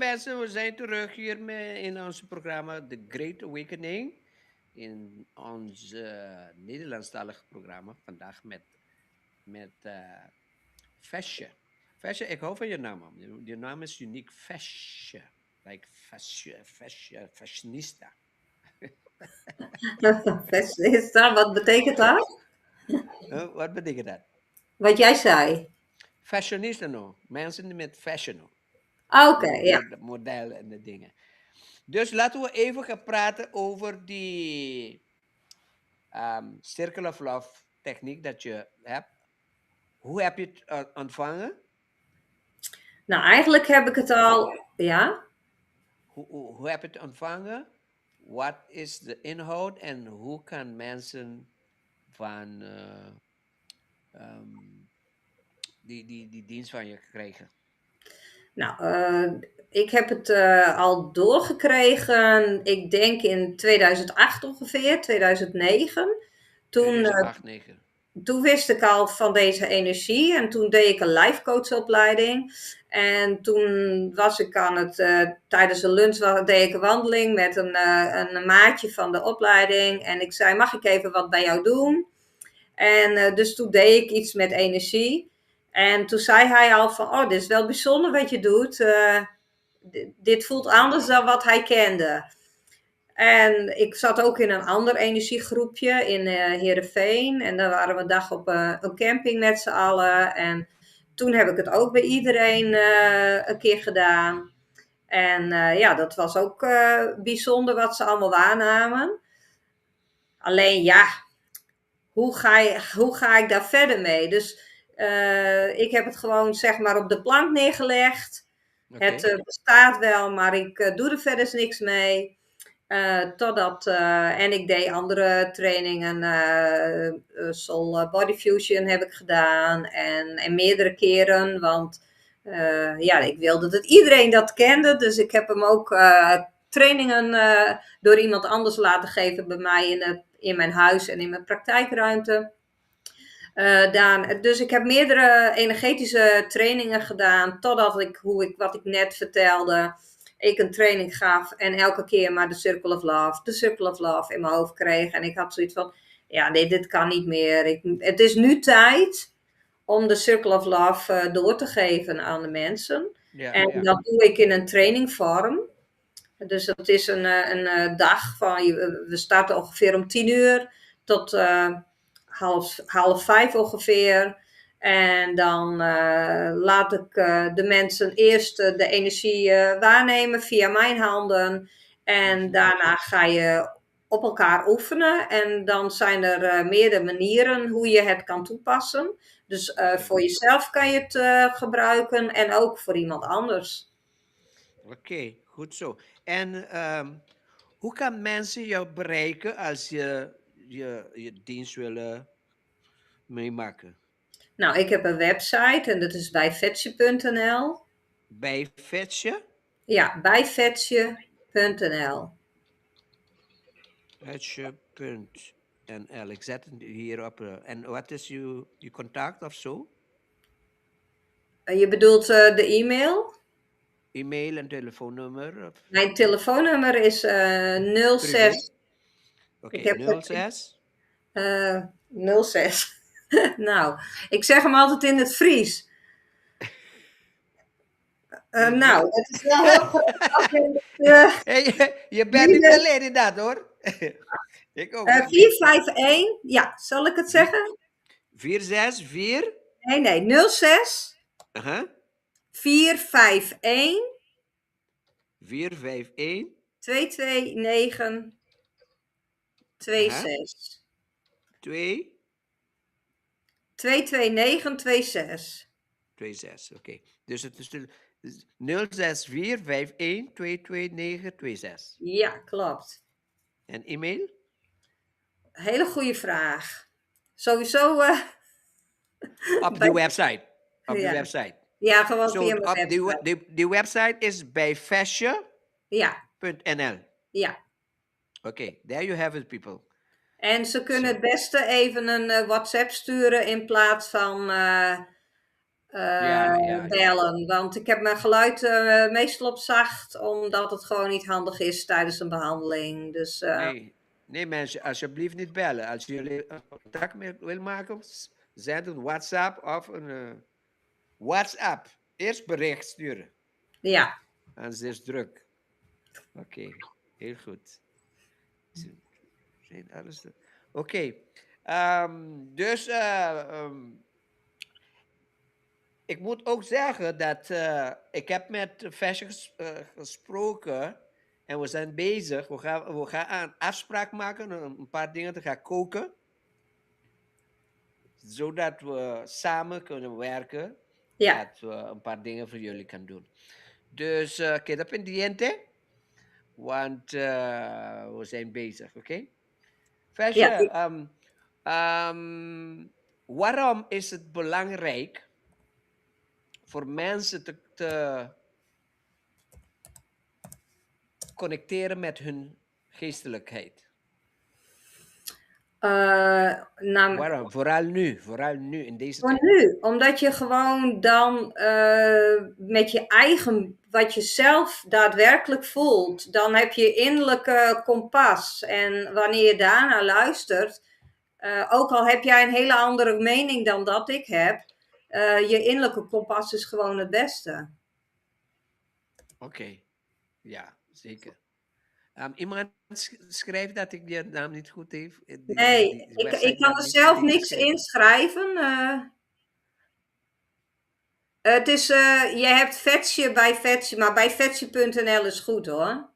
Speaker 3: mensen, we zijn terug hier in ons programma The Great Awakening. In ons Nederlandstalig programma. Vandaag met Fesje. Fesje, ik hou van je naam, man. Je naam is uniek. Fesje. Like Fesje, fashionista.
Speaker 4: Fashionista, wat betekent dat?
Speaker 3: Wat betekent dat?
Speaker 4: Wat jij zei.
Speaker 3: Fashionista, no. Mensen met fashion, no.
Speaker 4: Oké, ja.
Speaker 3: De modellen en de dingen. Dus laten we even gaan praten over die Circle of Love techniek dat je hebt. Hoe heb je het ontvangen?
Speaker 4: Nou, eigenlijk heb ik het al, ja.
Speaker 3: Hoe heb je het ontvangen? Wat is de inhoud en hoe kan mensen van die dienst van je krijgen?
Speaker 4: Nou, ik heb het al doorgekregen, ik denk in 2008 ongeveer, 2009. Toen,
Speaker 3: 2008, 9.
Speaker 4: toen wist ik al van deze energie en toen deed ik een life coachopleiding. En toen was ik aan het, tijdens een lunch deed ik een wandeling met een maatje van de opleiding. En ik zei, mag ik even wat bij jou doen? En dus toen deed ik iets met energie. En toen zei hij al van, oh, dit is wel bijzonder wat je doet. Dit voelt anders dan wat hij kende. En ik zat ook in een ander energiegroepje in Heerenveen. En daar waren we een dag op een camping met z'n allen. En toen heb ik het ook bij iedereen een keer gedaan. En ja, dat was ook bijzonder wat ze allemaal waarnamen. Alleen ja, hoe ga ik daar verder mee? Dus ik heb het gewoon zeg maar op de plank neergelegd.
Speaker 3: Okay.
Speaker 4: Het bestaat wel, maar ik doe er verder niks mee. Totdat, en ik deed andere trainingen, Soul Body Fusion heb ik gedaan en meerdere keren, want ja, ik wilde dat iedereen dat kende, dus ik heb hem ook trainingen door iemand anders laten geven bij mij in mijn huis en in mijn praktijkruimte. Dus ik heb meerdere energetische trainingen gedaan, totdat wat ik net vertelde, ik een training gaf en elke keer maar de Circle of Love in mijn hoofd kreeg. En ik had zoiets van, ja nee, dit kan niet meer. Het is nu tijd om de Circle of Love door te geven aan de mensen.
Speaker 3: Ja,
Speaker 4: en
Speaker 3: ja.
Speaker 4: dat doe ik in een trainingvorm. Dus dat is een dag van, we starten ongeveer om 10:00 tot 4:30 ongeveer. En dan laat ik de mensen eerst de energie waarnemen via mijn handen. En daarna ga je op elkaar oefenen. En dan zijn er meerdere manieren hoe je het kan toepassen. Dus voor jezelf kan je het gebruiken en ook voor iemand anders.
Speaker 3: Oké, goed zo. En hoe kan mensen jou bereiken als je dienst willen meemaken?
Speaker 4: Nou, ik heb een website en dat is bijvetje.nl.
Speaker 3: Bij Vetje?
Speaker 4: Ja, bijvetje.nl.
Speaker 3: Vetje.nl. Ik zet het hier op. En wat is je contact of zo?
Speaker 4: Je bedoelt de e-mail?
Speaker 3: E-mail en telefoonnummer? Of
Speaker 4: Mijn telefoonnummer is 06.
Speaker 3: Oké,
Speaker 4: Ik heb
Speaker 3: 06?
Speaker 4: 06. Nou, ik zeg hem altijd in het Fries. Nou, het is wel heel grappig.
Speaker 3: Hey, je bent niet alleen in dat hoor. Ik ook.
Speaker 4: 451, ja, zal ik het zeggen?
Speaker 3: 464?
Speaker 4: Nee, 06 451
Speaker 3: 451
Speaker 4: 229 26.
Speaker 3: 2
Speaker 4: 22926.
Speaker 3: 26, oké. Dus het is 06451222926.
Speaker 4: Ja, klopt.
Speaker 3: En e-mail?
Speaker 4: Hele goede vraag. Sowieso.
Speaker 3: Op de website. Op
Speaker 4: Ja.
Speaker 3: de website.
Speaker 4: Ja, gewoon
Speaker 3: So
Speaker 4: via mijn
Speaker 3: op
Speaker 4: website.
Speaker 3: de website is bij fascia.nl.
Speaker 4: Ja, ja.
Speaker 3: Okay, there you have it, people.
Speaker 4: En ze kunnen het beste even een WhatsApp sturen in plaats van
Speaker 3: Ja.
Speaker 4: bellen. Want ik heb mijn geluid meestal op zacht, omdat het gewoon niet handig is tijdens een behandeling. Dus
Speaker 3: Nee, mensen, alsjeblieft niet bellen. Als jullie contact wil maken, zend een WhatsApp of een WhatsApp. Eerst bericht sturen.
Speaker 4: ja.
Speaker 3: Anders is het druk. Oké, heel goed. Zijn alles. Oké. Dus ik moet ook zeggen dat ik heb met Fashion gesproken en we zijn bezig. We gaan een afspraak maken, een paar dingen te gaan koken. Zodat we samen kunnen werken.
Speaker 4: Ja.
Speaker 3: Dat we een paar dingen voor jullie kunnen doen. Dus queda pendiente. Want we zijn bezig, oké? Fashion, waarom is het belangrijk voor mensen te connecteren met hun geestelijkheid? Waarom? Vooral nu, in deze
Speaker 4: Voor
Speaker 3: tijd.
Speaker 4: nu, omdat je gewoon dan met je eigen, wat je zelf daadwerkelijk voelt, dan heb je innerlijke kompas. En wanneer je daarnaar luistert, ook al heb jij een hele andere mening dan dat ik heb, je innerlijke kompas is gewoon het beste.
Speaker 3: Oké, ja, zeker. Iemand schrijft dat ik die naam niet goed heb.
Speaker 4: Nee, ik kan er zelf niks inschrijven. Het is, je hebt Vetsje bij Vetsje, maar bij Vetsje.nl is goed hoor.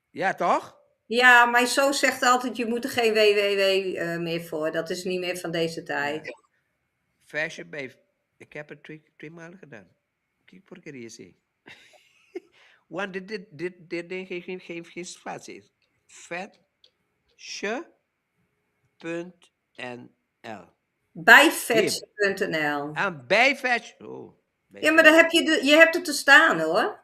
Speaker 3: Ja, toch?
Speaker 4: Ja, mijn zoon zegt altijd, je moet er geen www meer voor. Dat is niet meer van deze tijd.
Speaker 3: Ja. Fashion bij... Ik heb het twee maal gedaan. Kijk voor keer zie. Want dit ding geeft geen spatie. Fashion.nl.
Speaker 4: Bij Vetsje.nl.
Speaker 3: En bij Fashion. Oh,
Speaker 4: ja, maar dan heb je hebt het te staan hoor.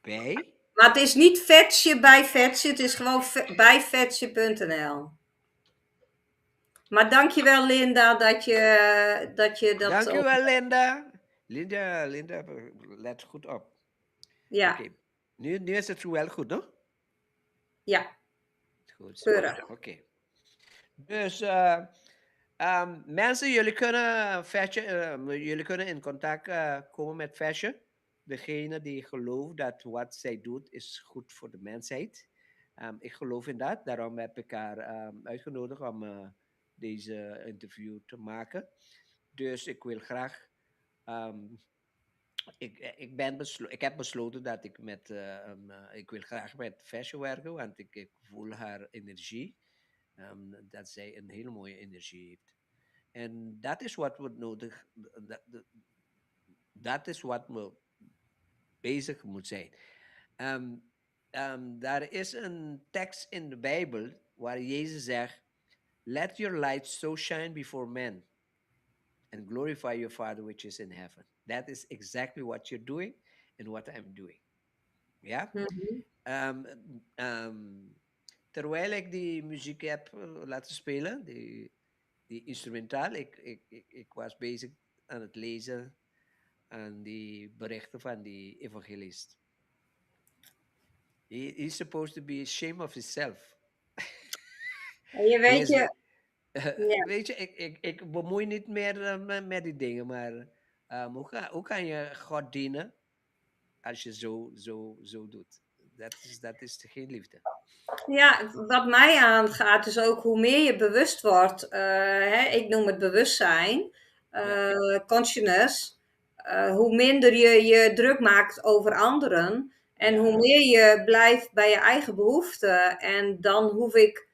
Speaker 3: Bij?
Speaker 4: Maar het is niet Vetsje bij Vetsje, het is gewoon bij Vetsje.nl. Maar dankjewel Linda dat je dat...
Speaker 3: Dankjewel Linda. Linda, let goed op.
Speaker 4: Ja.
Speaker 3: Okay. Nu is het wel goed, toch?
Speaker 4: Ja.
Speaker 3: Goed.
Speaker 4: Keurig.
Speaker 3: Oké. Dus mensen, jullie kunnen in contact komen met Fashion. Degene die gelooft dat wat zij doet is goed voor de mensheid. Ik geloof in dat. Daarom heb ik haar uitgenodigd om deze interview te maken. Dus ik wil graag... ik heb besloten dat ik ik wil graag met Fashion werken, want ik voel haar energie. Dat zij een hele mooie energie heeft. En dat is wat we nodig... Dat is wat we bezig moet zijn. Daar is een tekst in de Bijbel waar Jezus zegt: Let your light so shine before men and glorify your Father which is in heaven. That is exactly what you're doing and what I'm doing. Ja? Terwijl ik die muziek heb laten spelen, die instrumentaal, ik was bezig aan het lezen aan die berichten van die evangelist. He's supposed to be ashamed of himself.
Speaker 4: Je weet je...
Speaker 3: Weet je, ik bemoei niet meer met die dingen, maar hoe kan je God dienen als je zo doet? Dat is geen liefde.
Speaker 4: Ja, wat mij aangaat is ook hoe meer je bewust wordt, ik noem het bewustzijn, consciousness, hoe minder je druk maakt over anderen en hoe meer je blijft bij je eigen behoeften. En dan hoef ik,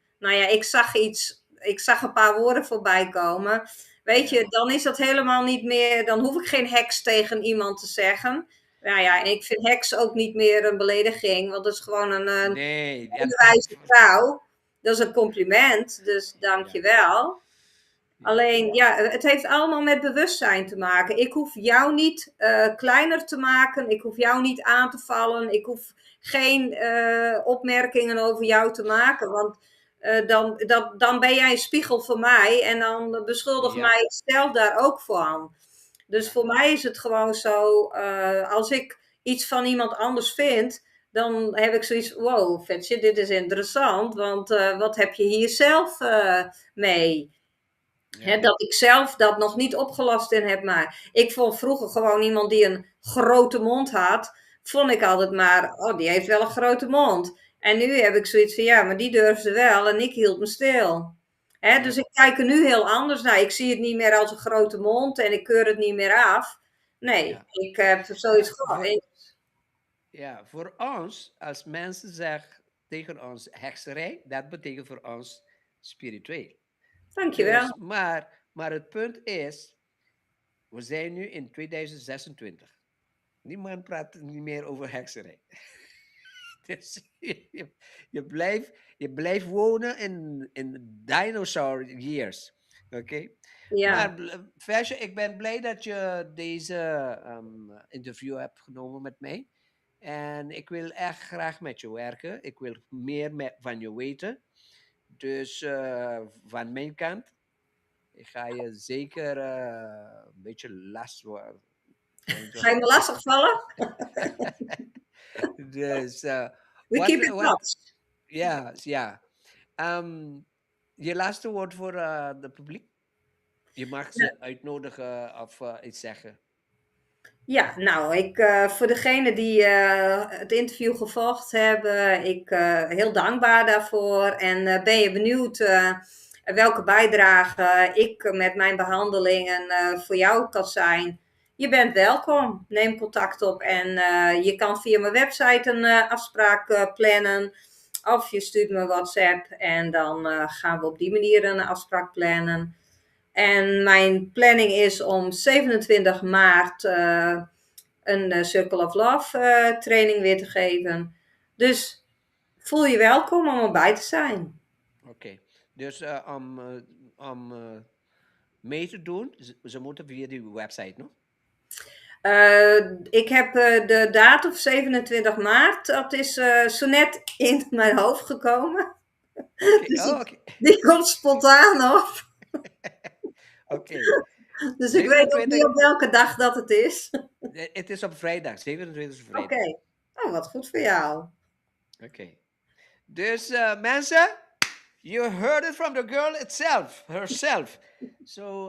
Speaker 4: ik zag een paar woorden voorbij komen. Weet je, dan is dat helemaal niet meer, dan hoef ik geen heks tegen iemand te zeggen. Nou ja, en ik vind heks ook niet meer een belediging, want dat is gewoon een wijze vrouw. Dat is een compliment, dus dank je wel. Alleen, ja, het heeft allemaal met bewustzijn te maken. Ik hoef jou niet kleiner te maken, ik hoef jou niet aan te vallen, ik hoef geen opmerkingen over jou te maken, want dan ben jij een spiegel voor mij en dan beschuldig
Speaker 3: Ja,
Speaker 4: mij zelf daar ook van. Dus
Speaker 3: ja,
Speaker 4: voor mij is het gewoon zo, als ik iets van iemand anders vind, dan heb ik zoiets, wow, Vetje, dit is interessant, want wat heb je hier zelf mee? Hè,
Speaker 3: ja,
Speaker 4: dat ik zelf dat nog niet opgelost in heb, maar ik vond vroeger gewoon iemand die een grote mond had, vond ik altijd maar, oh, die heeft wel een grote mond. En nu heb ik zoiets van, ja, maar die durfde wel en ik hield me stil. Hè, dus
Speaker 3: ja,
Speaker 4: ik kijk er nu heel anders naar. Ik zie het niet meer als een grote mond en ik keur het niet meer af. Nee,
Speaker 3: ja.
Speaker 4: ik heb zoiets
Speaker 3: Ja,
Speaker 4: van,
Speaker 3: ja, voor ons, als mensen zeggen tegen ons hekserij, dat betekent voor ons spiritueel.
Speaker 4: dankjewel.
Speaker 3: Dus, maar het punt is, we zijn nu in 2026. Niemand praat niet meer over hekserij. Dus je blijft wonen in dinosaur years. Oké?
Speaker 4: Ja,
Speaker 3: Maar Versje, ik ben blij dat je deze interview hebt genomen met mij. En ik wil echt graag met je werken. Ik wil meer van je weten. Dus van mijn kant, ik ga je zeker een beetje last worden.
Speaker 4: ga je me lastig vallen?
Speaker 3: Dus
Speaker 4: We keep it
Speaker 3: wat,
Speaker 4: touch.
Speaker 3: ja. Je laatste woord voor de publiek? Je mag ze uitnodigen of iets zeggen.
Speaker 4: Ja, nou, voor degene die het interview gevolgd hebben, ik heel dankbaar daarvoor. En ben je benieuwd welke bijdrage ik met mijn behandelingen voor jou kan zijn? Je bent welkom. Neem contact op en je kan via mijn website een afspraak plannen. Of je stuurt me WhatsApp en dan gaan we op die manier een afspraak plannen. En mijn planning is om 27 maart een Circle of Love training weer te geven. Dus voel je welkom om erbij te zijn.
Speaker 3: Oké. Dus om mee te doen, ze moeten via die website, no?
Speaker 4: Ik heb de datum 27 maart, dat is zo net in mijn hoofd gekomen.
Speaker 3: Oké,
Speaker 4: Dus
Speaker 3: oké.
Speaker 4: die komt spontaan op.
Speaker 3: Oké.
Speaker 4: Dus ik weet ook niet
Speaker 3: 27,
Speaker 4: op welke dag dat het is.
Speaker 3: het is op vrijdag, 27 is vrijdag.
Speaker 4: Oké. Oh, wat goed voor jou.
Speaker 3: Oké. Dus mensen, you heard it from the girl herself. So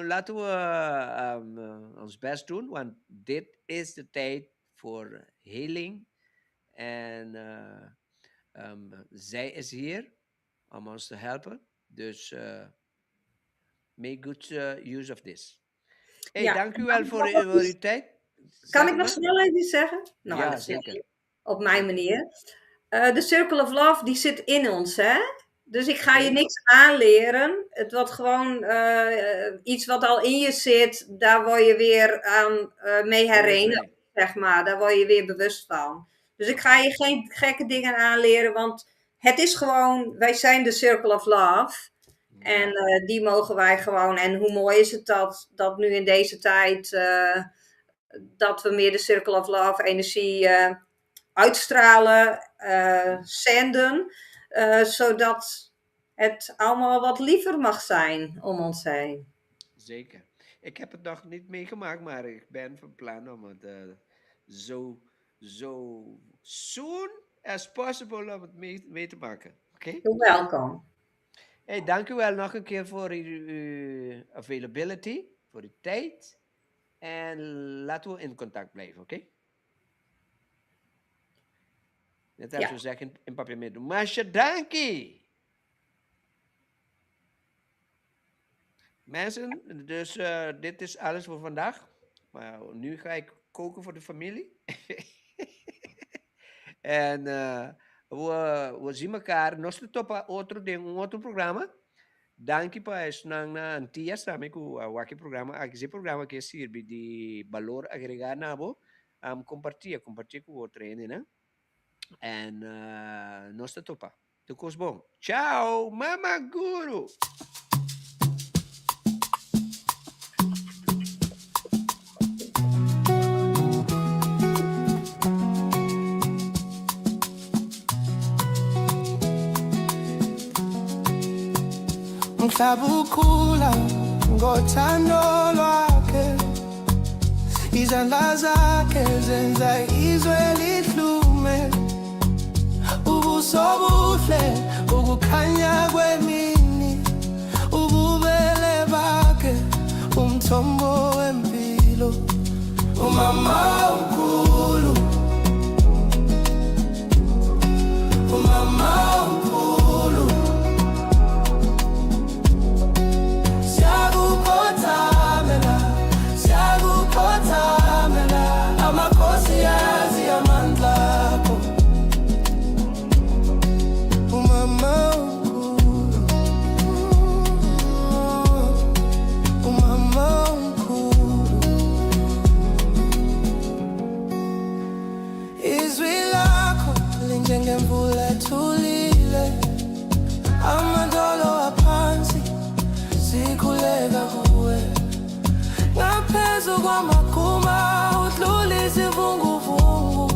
Speaker 3: laten we ons best doen, want dit is de tijd voor healing. En zij is hier om ons te helpen. Dus make good use of this. Hey,
Speaker 4: Ja.
Speaker 3: dank u wel voor uw tijd.
Speaker 4: Kan
Speaker 3: Zeg
Speaker 4: ik nog
Speaker 3: maar.
Speaker 4: snel even zeggen? Nou,
Speaker 3: Ja,
Speaker 4: dat is
Speaker 3: zeker.
Speaker 4: op mijn manier. De Circle of Love, die zit in ons, hè? Dus ik ga je
Speaker 3: Oké.
Speaker 4: niks aanleren. Het wordt gewoon iets wat al in je zit, daar word je weer aan mee herinnerd, zeg maar. Daar word je weer bewust van. Dus ik ga je geen gekke dingen aanleren, want het is gewoon, wij zijn de Circle of Love. En die mogen wij gewoon, en hoe mooi is het dat nu in deze tijd, dat we meer de Circle of Love energie uitstralen, zenden, zodat het allemaal wat liever mag zijn om ons heen.
Speaker 3: Zeker. Ik heb het nog niet meegemaakt, maar ik ben van plan om het zo soon as possible om het mee te maken. Oké?
Speaker 4: You're welkom.
Speaker 3: Hey, dank u wel nog een keer voor uw availability, voor uw tijd. En laten we in contact blijven, oké? Net als we zeggen in papiermento. Masha, dankie! Mensen, dus dit is alles voor vandaag. Maar nu ga ik koken voor de familie. En we zien elkaar. Nostro topa outro ding, um outro programa. Danke pa nang na antia sa amin ko waki programa. Agi programa que sirve de valor agregado nabo. Compartilha com o treino, né? En nostro topa. Tukos bom. Ciao, Mama Guru!
Speaker 1: Ujabukula ngothando lwakhe, izandla zakhe zenza izwe lidlume. Ubuso buhle, ukukhanya kwemini, ububele bakhe umthombo wempilo. Umama omkhulu, umama omkhulu, siyakukhothamela, siyakukhothamela, amakhosi yazi amandla akho. Umama omkhulu, umama omkhulu, izwi lakho linjengemvula ethulile, amadolo aphansi sikhuleka kuwe. Ngaphezu kwamakhuma udlula isivunguvungu,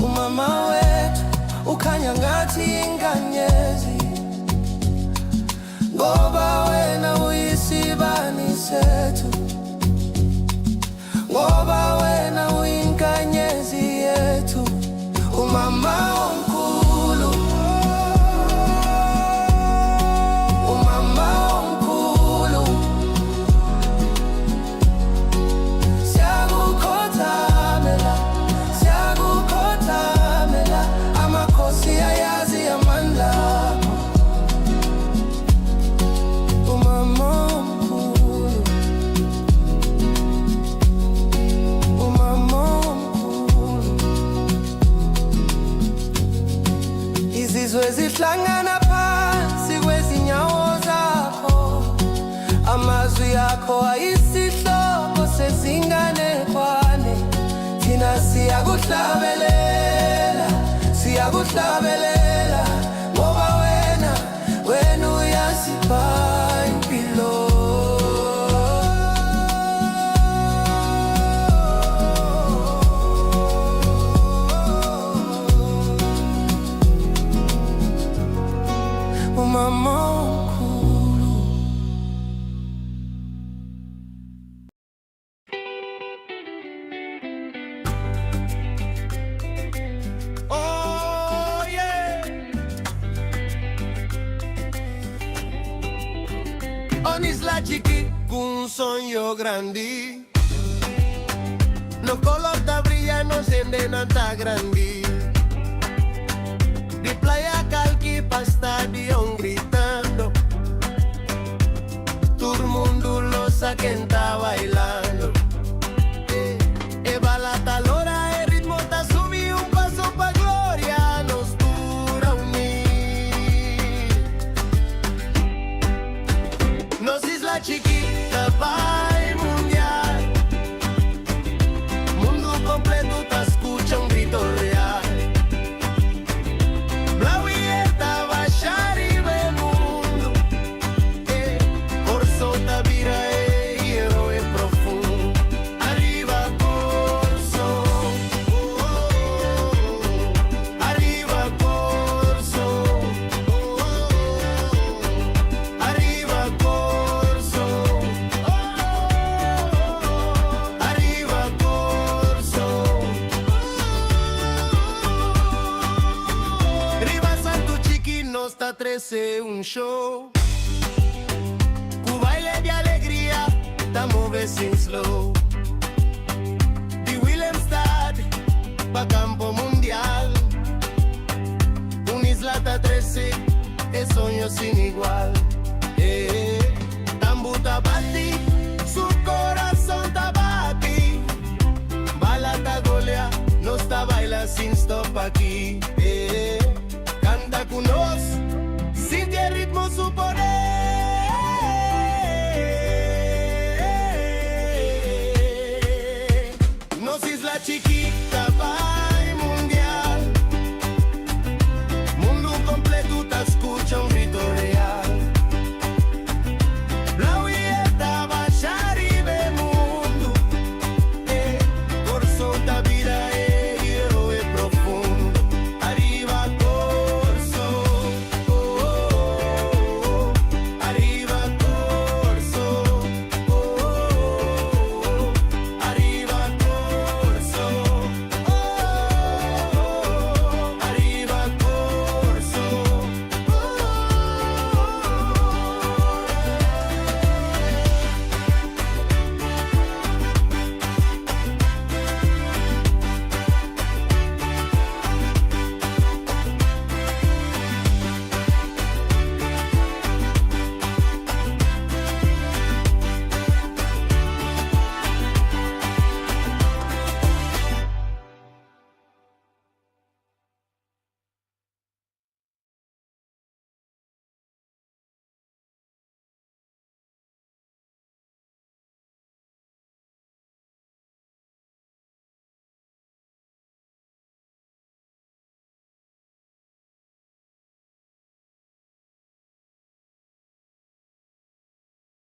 Speaker 1: umama wethu ukhanya ngathi inkanyezi, ngoba wena uyisibani sethu, ngoba wena uyinkanyezi yethu. Umama omkhulu, umama omkhulu, siyakukhothamela, siyakukhothamela, amakhosi ayazi amandla akho. Umama omkhulu, umama omkhulu, izizwe zihlangana phansi kwezinyawo zakho, amazwi akho ayisihloko sezinganekwane. Thina siyakuhlabelela, siyakuhlabelela, ngoba wena uyasipha impilo. Umama omkhulu, oh yeah, Onisla Chiqui con un sogno grandi, los colores ta brillan, no sienten tan grandi. Di playa calqui pa stadion gritando, todo el mundo lo sa que está bailando. E balata l'ora, el ritmo ta subí un paso pa gloria, nos dura unir. Nos isla chiquita vai mundial, mundo completo ta escucha un grito real. Blauieta baixar e ver mundo, por sota vira e herói profundo. Arriba corso, arriba corso, arriba corso, arriba corso. Riva Santo Chiqui nos está 13 un show, cu baile de alegría, ta move sin slow. De Willemstad pa campo mundial, un isla ta 13, es sueño sin igual. Tambuta bati, su corazón ta bati, balata golea, nos ta baila sin stop aquí. Canta con nos.